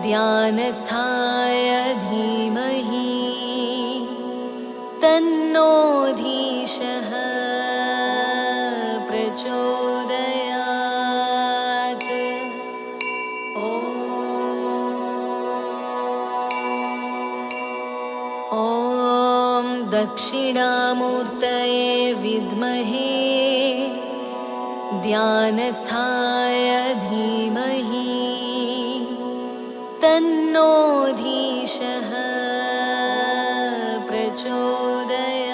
ध्यानस्थाय धीमहि तन्नो धीशः प्रचोदयात्। ॐ दक्षिणामूर्तये विद्महे ध्यानस्थाय धीमहि तन्नो धीशः प्रचोदयात्।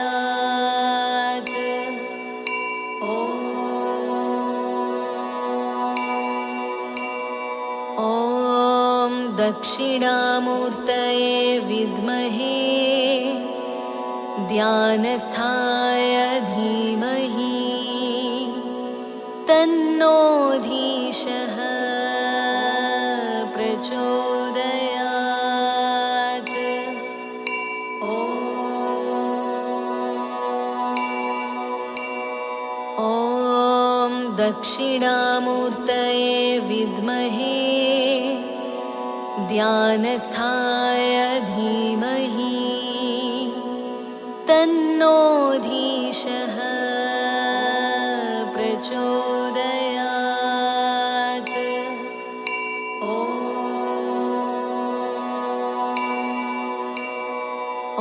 ॐ दक्षिणामूर्तये विद्महे ध्यानस्थाय धीमहि तन्नो धीशः प्रचोदयात्। ॐ दक्षिणामूर्तये विद्महे ध्यानस्थाय धीमहि तन्नो धीशः प्रचोदयात्।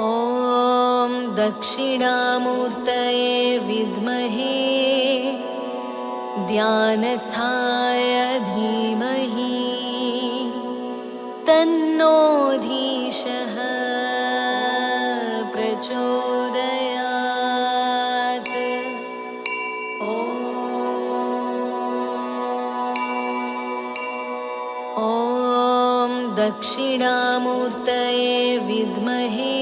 ॐ दक्षिणामूर्तये विद्महे ध्यानस्थाय धीमहि तन्नो धीशः प्रचोदयात्। ॐ दक्षिणामूर्तये विद्महे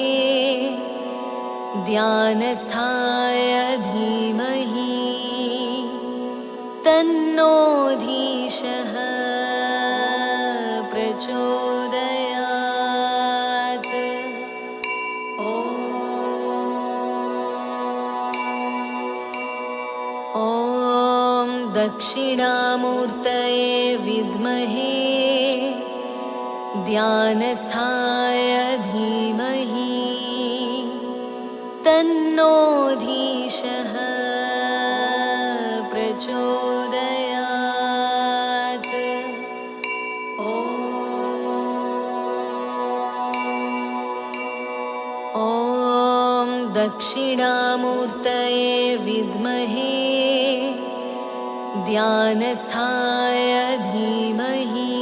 ध्यानस्थाय धीमहि तन्नो धीशः प्रचोदयात्। ॐ दक्षिणामूर्तये विद्महे ध्यानस्थाय धीमहि तन्नो धीशः प्रचोदयात्। ॐ दक्षिणामूर्तये विद्महे ध्यानस्थाय धीमहि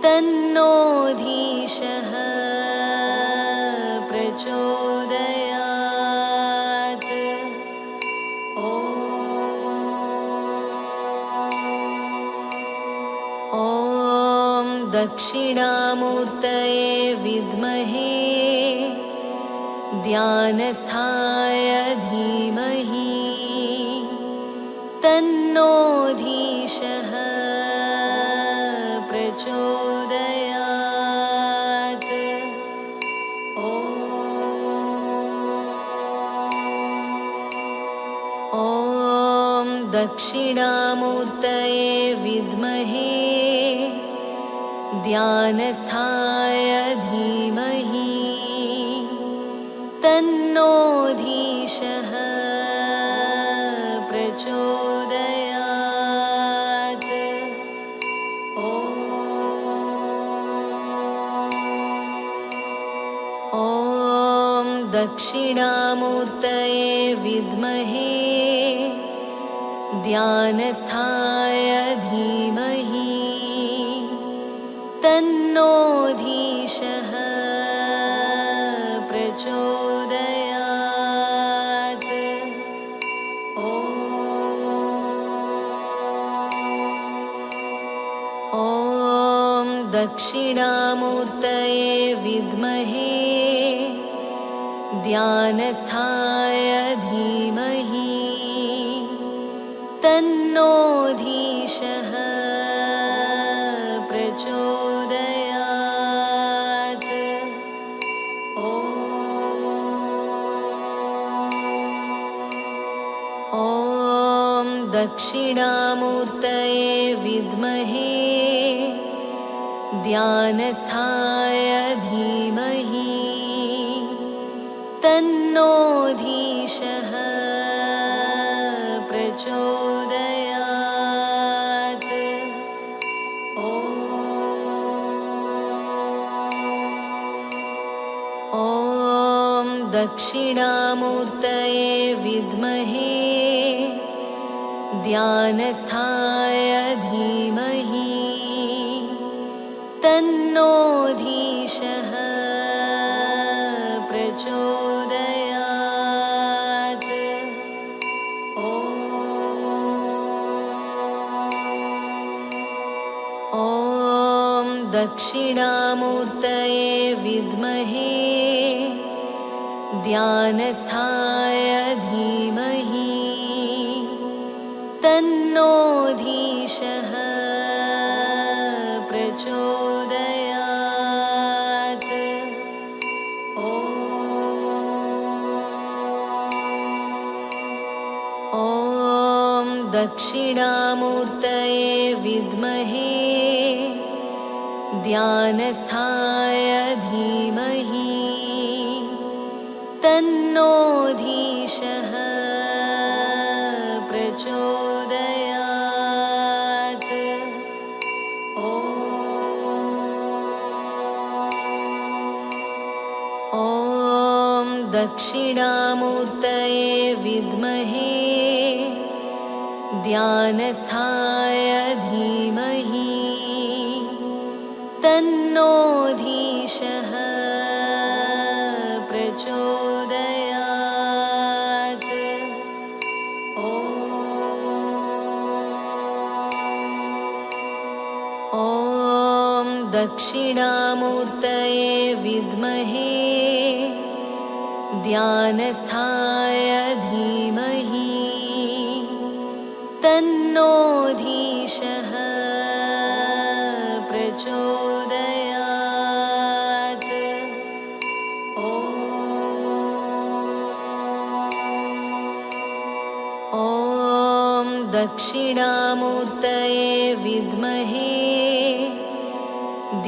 तन्नो धीशः प्रचोदयात्। ॐ दक्षिणामूर्तये विद्महे ध्यानस्थाय धीमहि तन्नो धीशः प्रचोदयात्। ॐ दक्षिणामूर्तये विद्महे ध्यानस्थाय धीमहि तन्नो धीशः प्रचोदयात्। ॐ दक्षिणामूर्तये विद्महे ध्यानस्थाय धीमहि तन्नो धीशः प्रचोदयात्। ॐ दक्षिणामूर्तये विद्महे ध्यानस्थाय धीमहि तन्नो धीशः प्रचोदयात्। ॐ दक्षिणामूर्तये विद्महे ध्यानस्थाय धीमहि तन्नो धीशः प्रचोदयात्। ॐ दक्षिणामूर्तये विद्महे ध्यानस्थाय धीमहि तन्नो धीशः प्रचोदयात्। ॐ दक्षिणामूर्तये विद्महे ध्यानस्थाय धीमहि तन्नो धीशः प्रचोदयात्। ॐ दक्षिणामूर्तये विद्महे ध्यानस्थाय धीमहि तन्नो धीशः प्रचोदयात्। ॐ दक्षिणामूर्तये विद्महे ध्यानस्थाय धीमहि तन्नो धीशः प्रचोदयात्। ॐ दक्षिणामूर्तये विद्महे ध्यानस्थाय धीमहि तन्नो धीशः प्रचोदयात्। ॐ दक्षिणामूर्तये विद्महे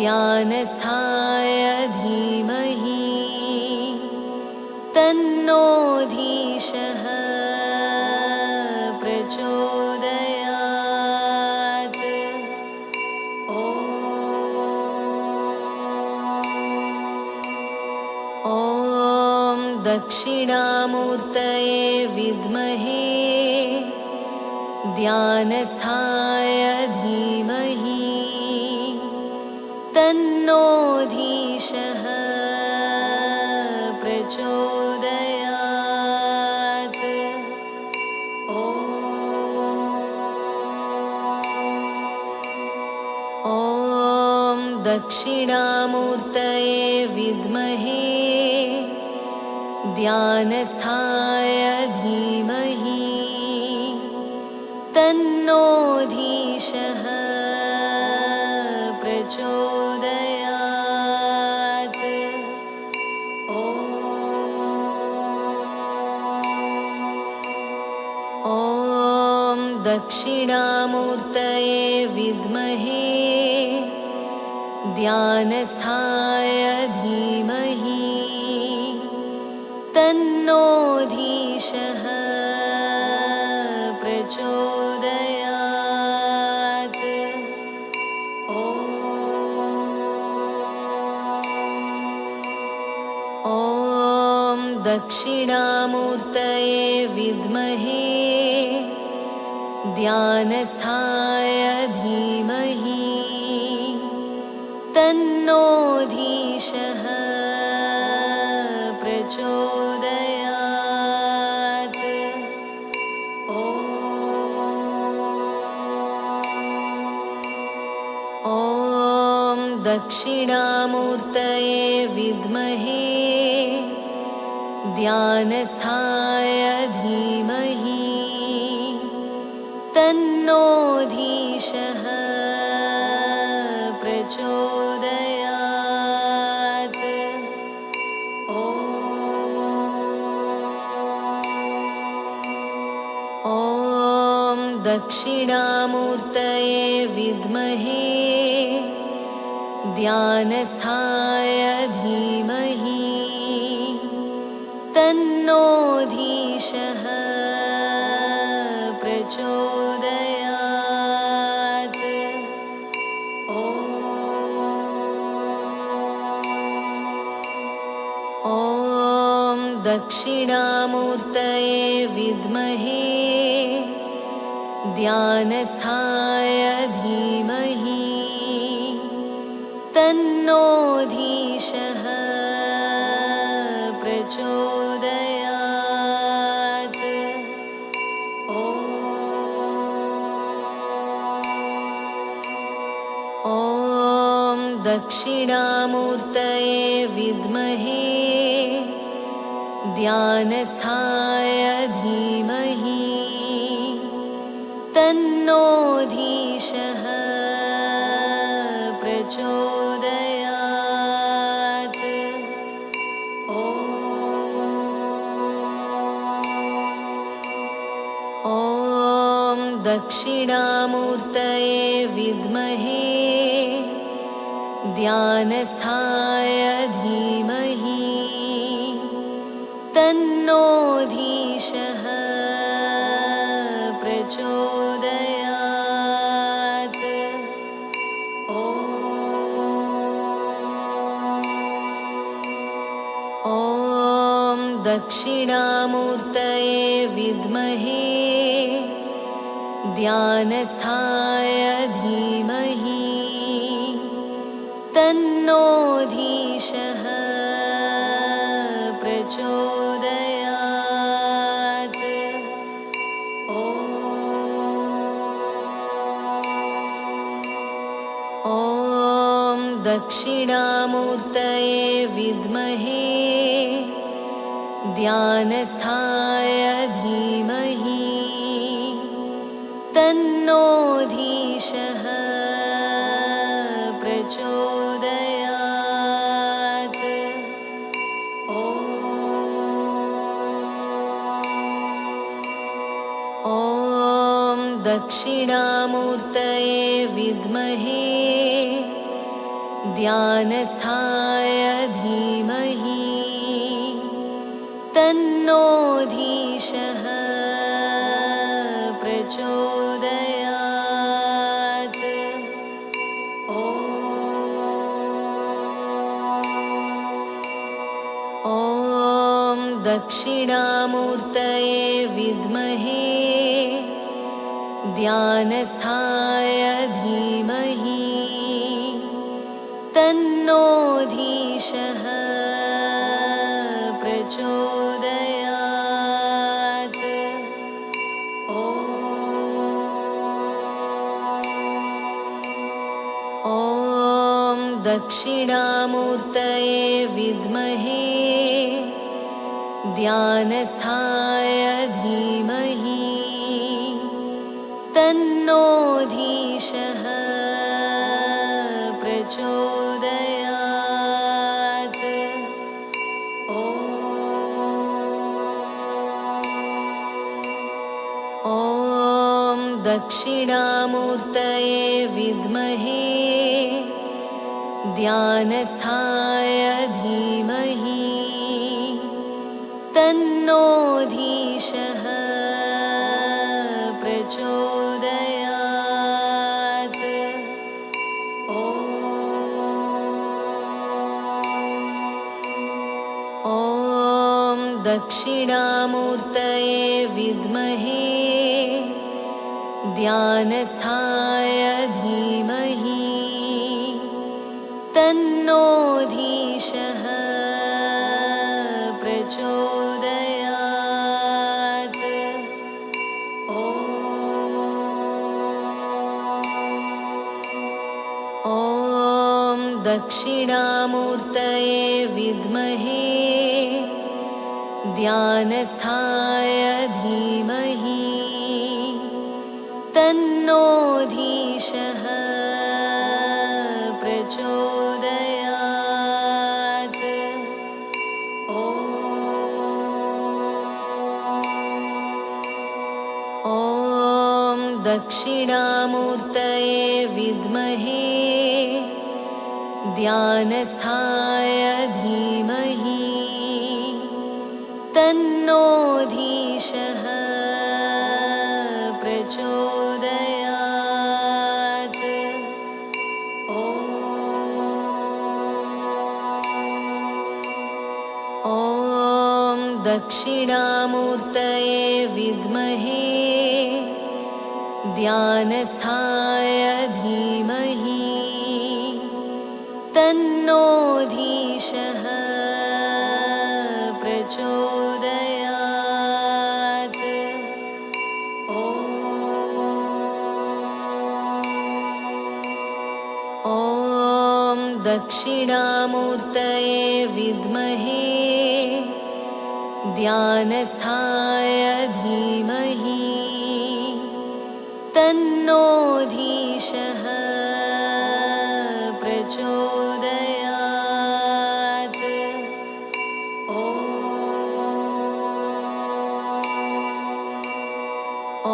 ध्यानस्थाय धीमहि तन्नो धीशः प्रचोदयात्। ॐ दक्षिणामूर्तये विद्महे ध्यानस्थाय धीमहि तन्नो धीशः प्रचोदयात्। ॐ दक्षिणामूर्तये विद्महे ध्यानस्थाय धीमहि तन्नो धीशः प्रचोदयात्। ॐ दक्षिणामूर्तये विद्महे ध्यानस्थाय धीमहि तन्नो धीशः प्रचोदयात्। ॐ दक्षिणामूर्तये विद्महे ध्यानस्थाय धीमहि तन्नो धीशः प्रचोदयात्। ॐ दक्षिणामूर्तये विद्महे ध्यानस्थाय धीमहि तन्नो धीशः प्रचोदयात्। ॐ दक्षिणामूर्तये विद्महे ध्यानस्थाय धीमहि तन्नो धीशः प्रचोदयात्। ॐ दक्षिणामूर्तये विद्महे ध्यानस्थाय धीमहि तन्नो धीशः प्रचोदयात्। ॐ दक्षिणामूर्तये विद्महे ध्यानस्थाय धीमहि तन्नो धीशः प्रचोदयात्। ॐ दक्षिणामूर्तये विद्महे ध्यानस्थाय धीमहि तन्नो धीशः प्रचोदयात्। ॐ दक्षिणामूर्तये विद्महे ध्यानस्थाय धीमहि तन्नो धीशः प्रचोदयात्। ॐ दक्षिणामूर्तये विद्महे ध्यानस्थाय धीमहि तन्नो धीशः प्रचोदयात्। ॐ दक्षिणामूर्तये विद्महे ध्यानस्थाय धीमहि तन्नो धीशः प्रचोदयात्। ॐ दक्षिणामूर्तये विद्महे ध्यानस्थाय धीमहि तन्नो धीशः प्रचोदयात्। ॐ दक्षिणामूर्तये विद्महे ध्यानस्थाय धीमहि तन्नो धीशः प्रचोदयात्। ॐ दक्षिणामूर्तये विद्महे ध्यानस्थाय धीमहि तन्नो धीशः प्रचोदयात्। ॐ दक्षिणामूर्तये विद्महे ध्यानस्थाय धीमहि तन्नो धीशः प्रचोदयात्। ॐ दक्षिणामूर्तये विद्महे ध्यानस्थाय धीमहि तन्नो धीशः प्रचोदयात्। ॐ दक्षिणामूर्तये विद्महे ध्यानस्थाय धीमहि तन्नो धीशः प्रचोदयात्। ॐ दक्षिणामूर्तये विद्महे ध्यानस्थाय धीमहि तन्नो धीशः प्रचोदयात्। ॐ दक्षिणामूर्तये विद्महे ध्यानस्थाय धीमहि तन्नो धीशः प्रचोदयात्।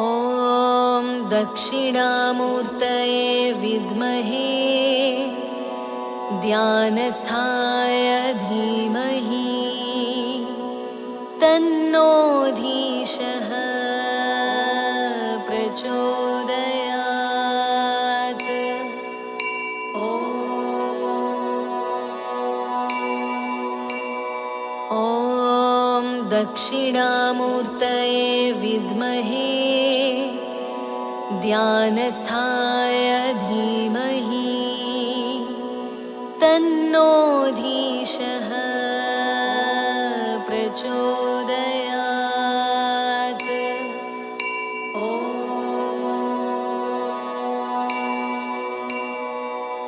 ॐ दक्षिणामूर्तये विद्महे ध्यानस्थाय धीमहि तन्नो धीशः प्रचोदयात्। ॐ दक्षिणामूर्तये विद्महे ध्यानस्थाय धीमहि तन्नो धीशः प्रचोदयात्।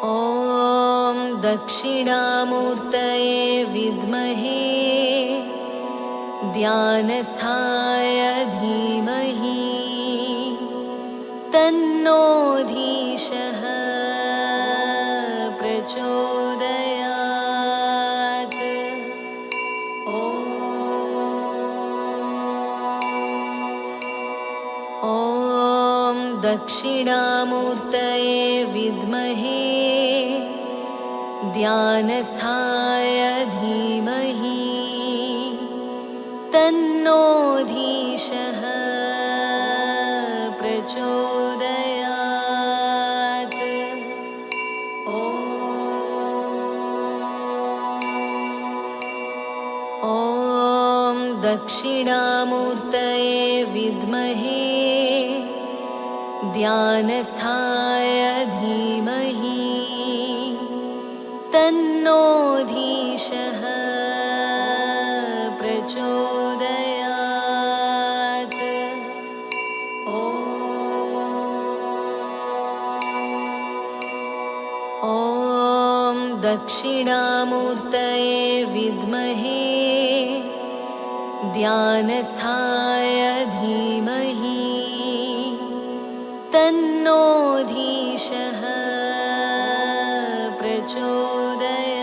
ॐ दक्षिणामूर्तये विद्महे ध्यानस्थाय धीमहि तन्नो धीशः प्रचोदयात्। ॐ दक्षिणामूर्तये विद्महे ध्यानस्थाय धीमहि तन्नो धीशः प्रचोदयात्। ॐ दक्षिणामूर्तये विद्महे ध्यानस्थाय धीमहि तन्नो धीशः प्रचोदयात्। ॐ दक्षिणामूर्तये विद्महे ध्यानस्थाय धीमहि तन्नो धीशः प्रचोदयात्।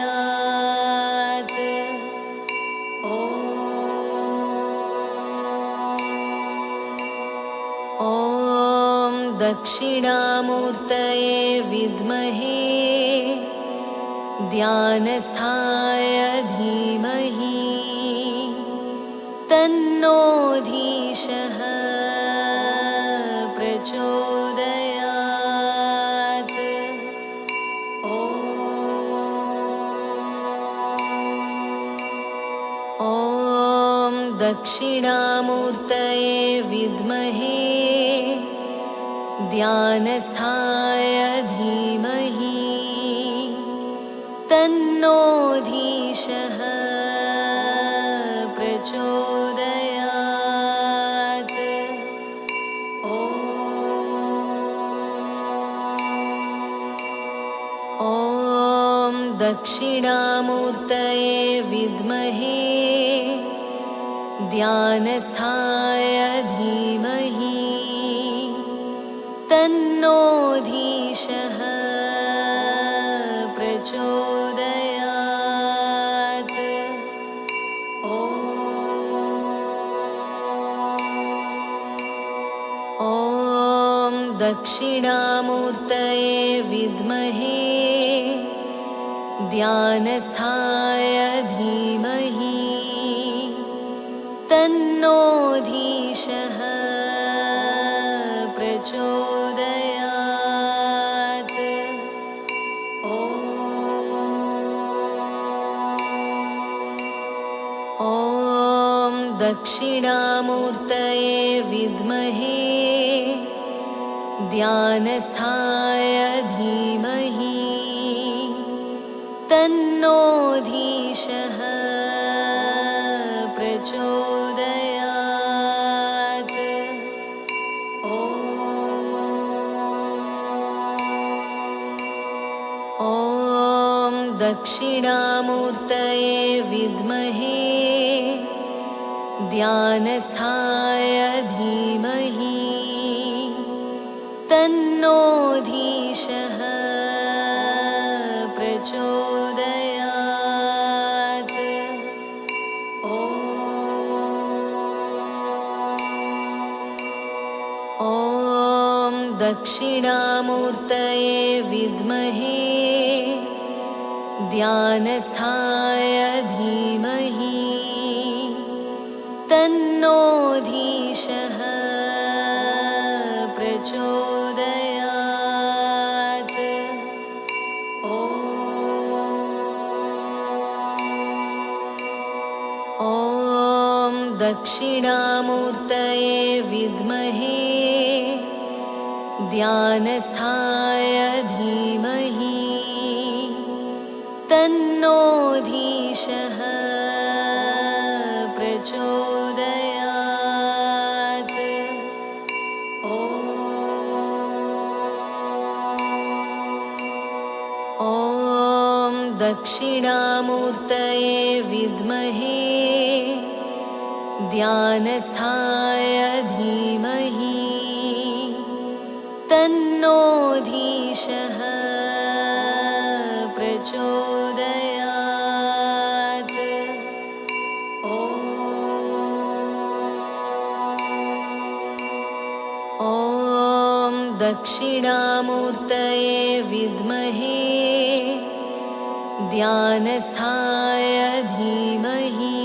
ॐ दक्षिणामूर्तये विद्महे ध्यानस्थाय धीमहि तन्नो धीशः प्रचोदयात्। ॐ दक्षिणामूर्तये विद्महे ध्यानस्थाय धीमहि तन्नो धीशः प्रचोदयात्। ॐ दक्षिणामूर्तये विद्महे ध्यानस्थाय धीमहि तन्नो धीशः प्रचोदयात्। ॐ दक्षिणामूर्तये विद्महे ध्यानस्थाय धीमहि तन्नो धीशः प्रचोदयात्। ॐ दक्षिणामूर्तये विद्महे ध्यानस्थाय धीमहि तन्नो धीशः प्रचोदयात्। ॐ दक्षिणामूर्तये विद्महे ध्यानस्थाय धीमहि तन्नो धीशः प्रचोदयात्। ॐ दक्षिणामूर्तये विद्महे ध्यानस्थाय धीमहि तन्नो धीशः प्रचोदयात्। ॐ दक्षिणामूर्तये विद्महे ध्यानस्थाय धीमहि तन्नो धीशः प्रचोदयात्। ॐ दक्षिणामूर्तये विद्महे ध्यानस्थाय धीमहि तन्नो धीशः प्रचोदयात्। ॐ दक्षिणामूर्तये विद्महे ध्यानस्थाय धीमहि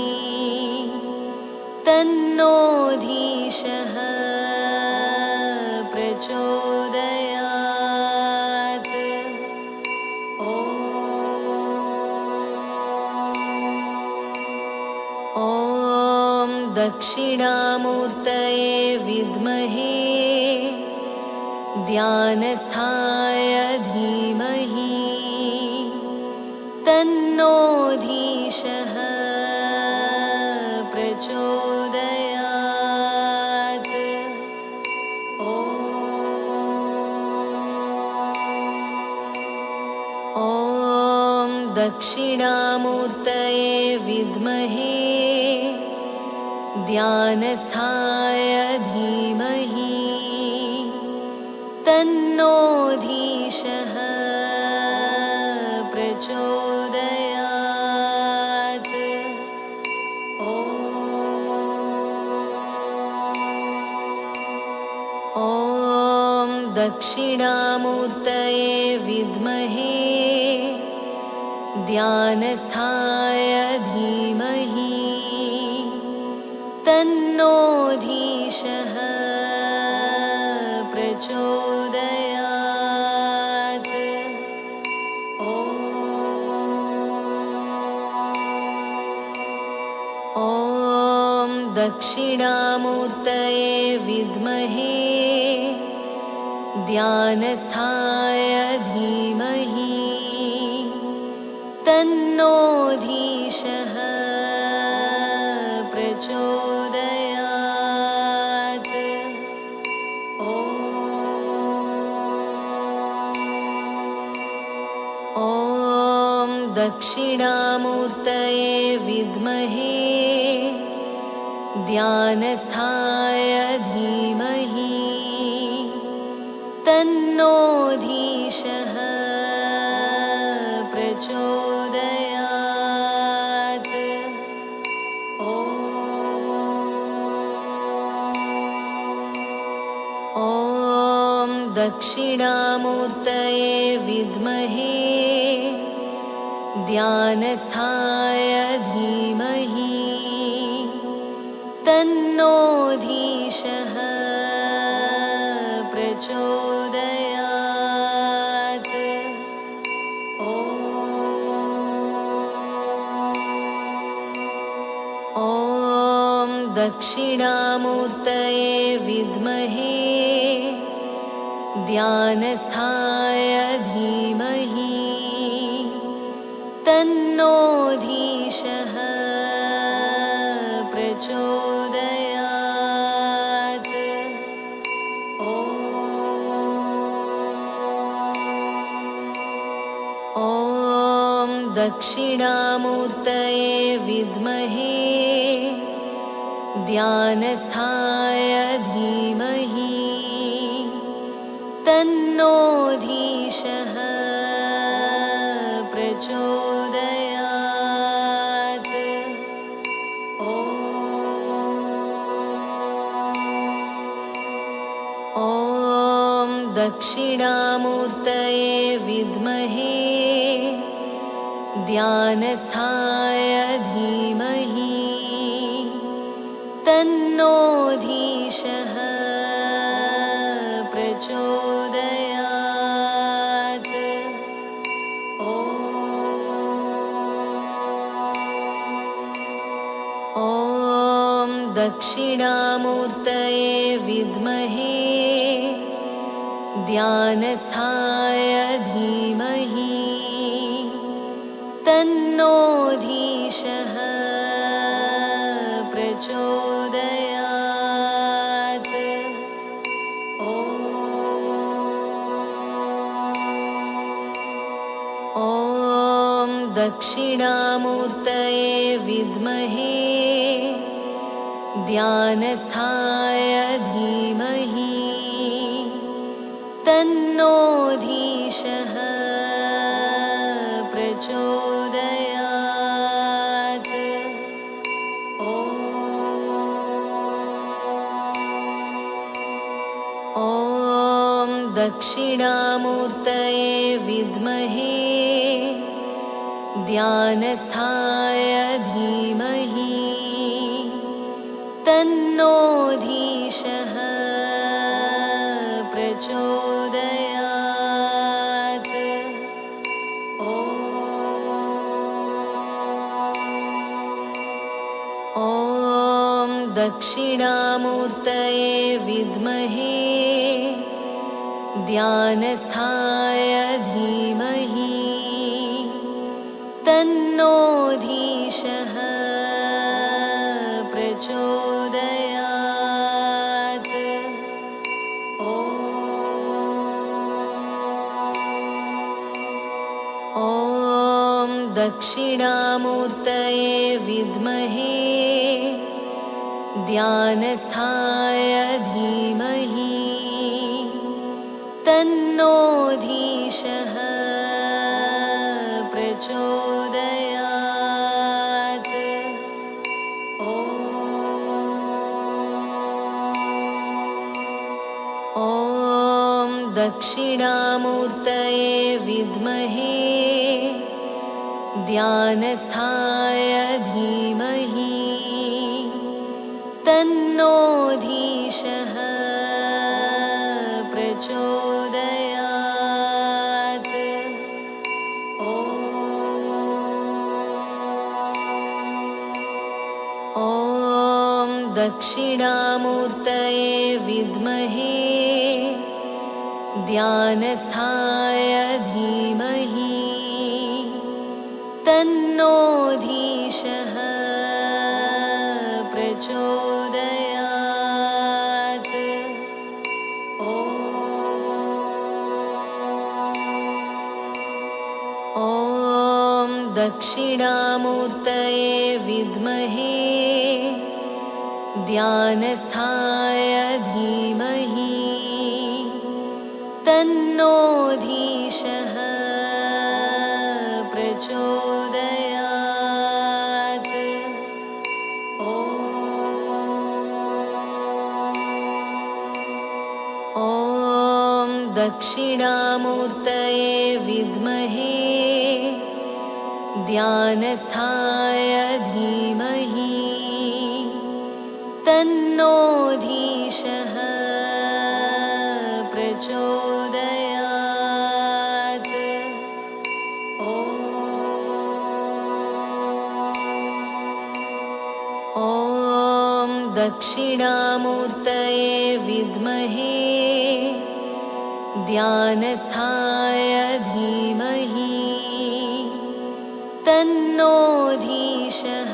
तन्नो धीशः प्रचोदयात्। ॐ दक्षिणामूर्तये विद्महे ध्यानस्थाय धीमहि तन्नो धीशः प्रचोदयात्। ॐ दक्षिणामूर्तये विद्महे ध्यानस्थाय धीमहि तन्नो धीशः प्रचोदयात्। ॐ दक्षिणामूर्तये विद्महे ध्यानस्थाय धीमहि तन्नो धीशः प्रचोदयात्। ॐ दक्षिणामूर्तये विद्महे ध्यानस्थाय धीमहि तन्नो धीशः प्रचोदयात्। ॐ दक्षिणामूर्तये विद्महे ध्यानस्थाय धीमहि तन्नो धीशः प्रचोदयात्। ॐ दक्षिणामूर्तये विद्महे ध्यानस्थाय धीमहि तन्नो धीशः प्रचोदयात्। ॐ दक्षिणामूर्तये विद्महे ध्यानस्थाय धीमहि तन्नो धीशः प्रचोदयात्। ॐ दक्षिणामूर्तये विद्महे ध्यानस्थाय धीमहि तन्नो धीशः प्रचोदयात्। ॐ दक्षिणामूर्तये विद्महे ध्यानस्थाय धीमहि तन्नो धीशः प्रचोदयात्। ॐ दक्षिणामूर्तये विद्महे ध्यानस्थाय धीमहि तन्नो धीशः प्रचोदयात्। ॐ दक्षिणामूर्तये विद्महे ध्यानस्थाय धीमहि तन्नो धीशः प्रचोदयात्। ॐ दक्षिणामूर्तये विद्महे ध्यानस्थाय धीमहि तन्नो धीशः प्रचोदयात्। ॐ दक्षिणामूर्तये विद्महे ध्यानस्थाय धीमहि तन्नो धीशः प्रचोदयात्। ॐ दक्षिणामूर्तये विद्महे ध्यानस्थाय धीमहि तन्नो धीशः प्रचोदयात्। ॐ दक्षिणामूर्तये विद्महे ध्यानस्थाय धीमहि तन्नो धीशः प्रचोदयात्। ॐ दक्षिणामूर्तये विद्महे ध्यानस्थाय धीमहि तन्नो धीशः प्रचोदयात्। ॐ दक्षिणामूर्तये विद्महे ध्यानस्थाय धीमहि तन्नो धीशः प्रचोदयात्। ॐ दक्षिणामूर्तये विद्महे ध्यानस्थाय धीमहि तन्नो धीशः प्रचोदयात्। ॐ दक्षिणामूर्तये विद्महे ध्यानस्थाय धीमहि तन्नो धीशः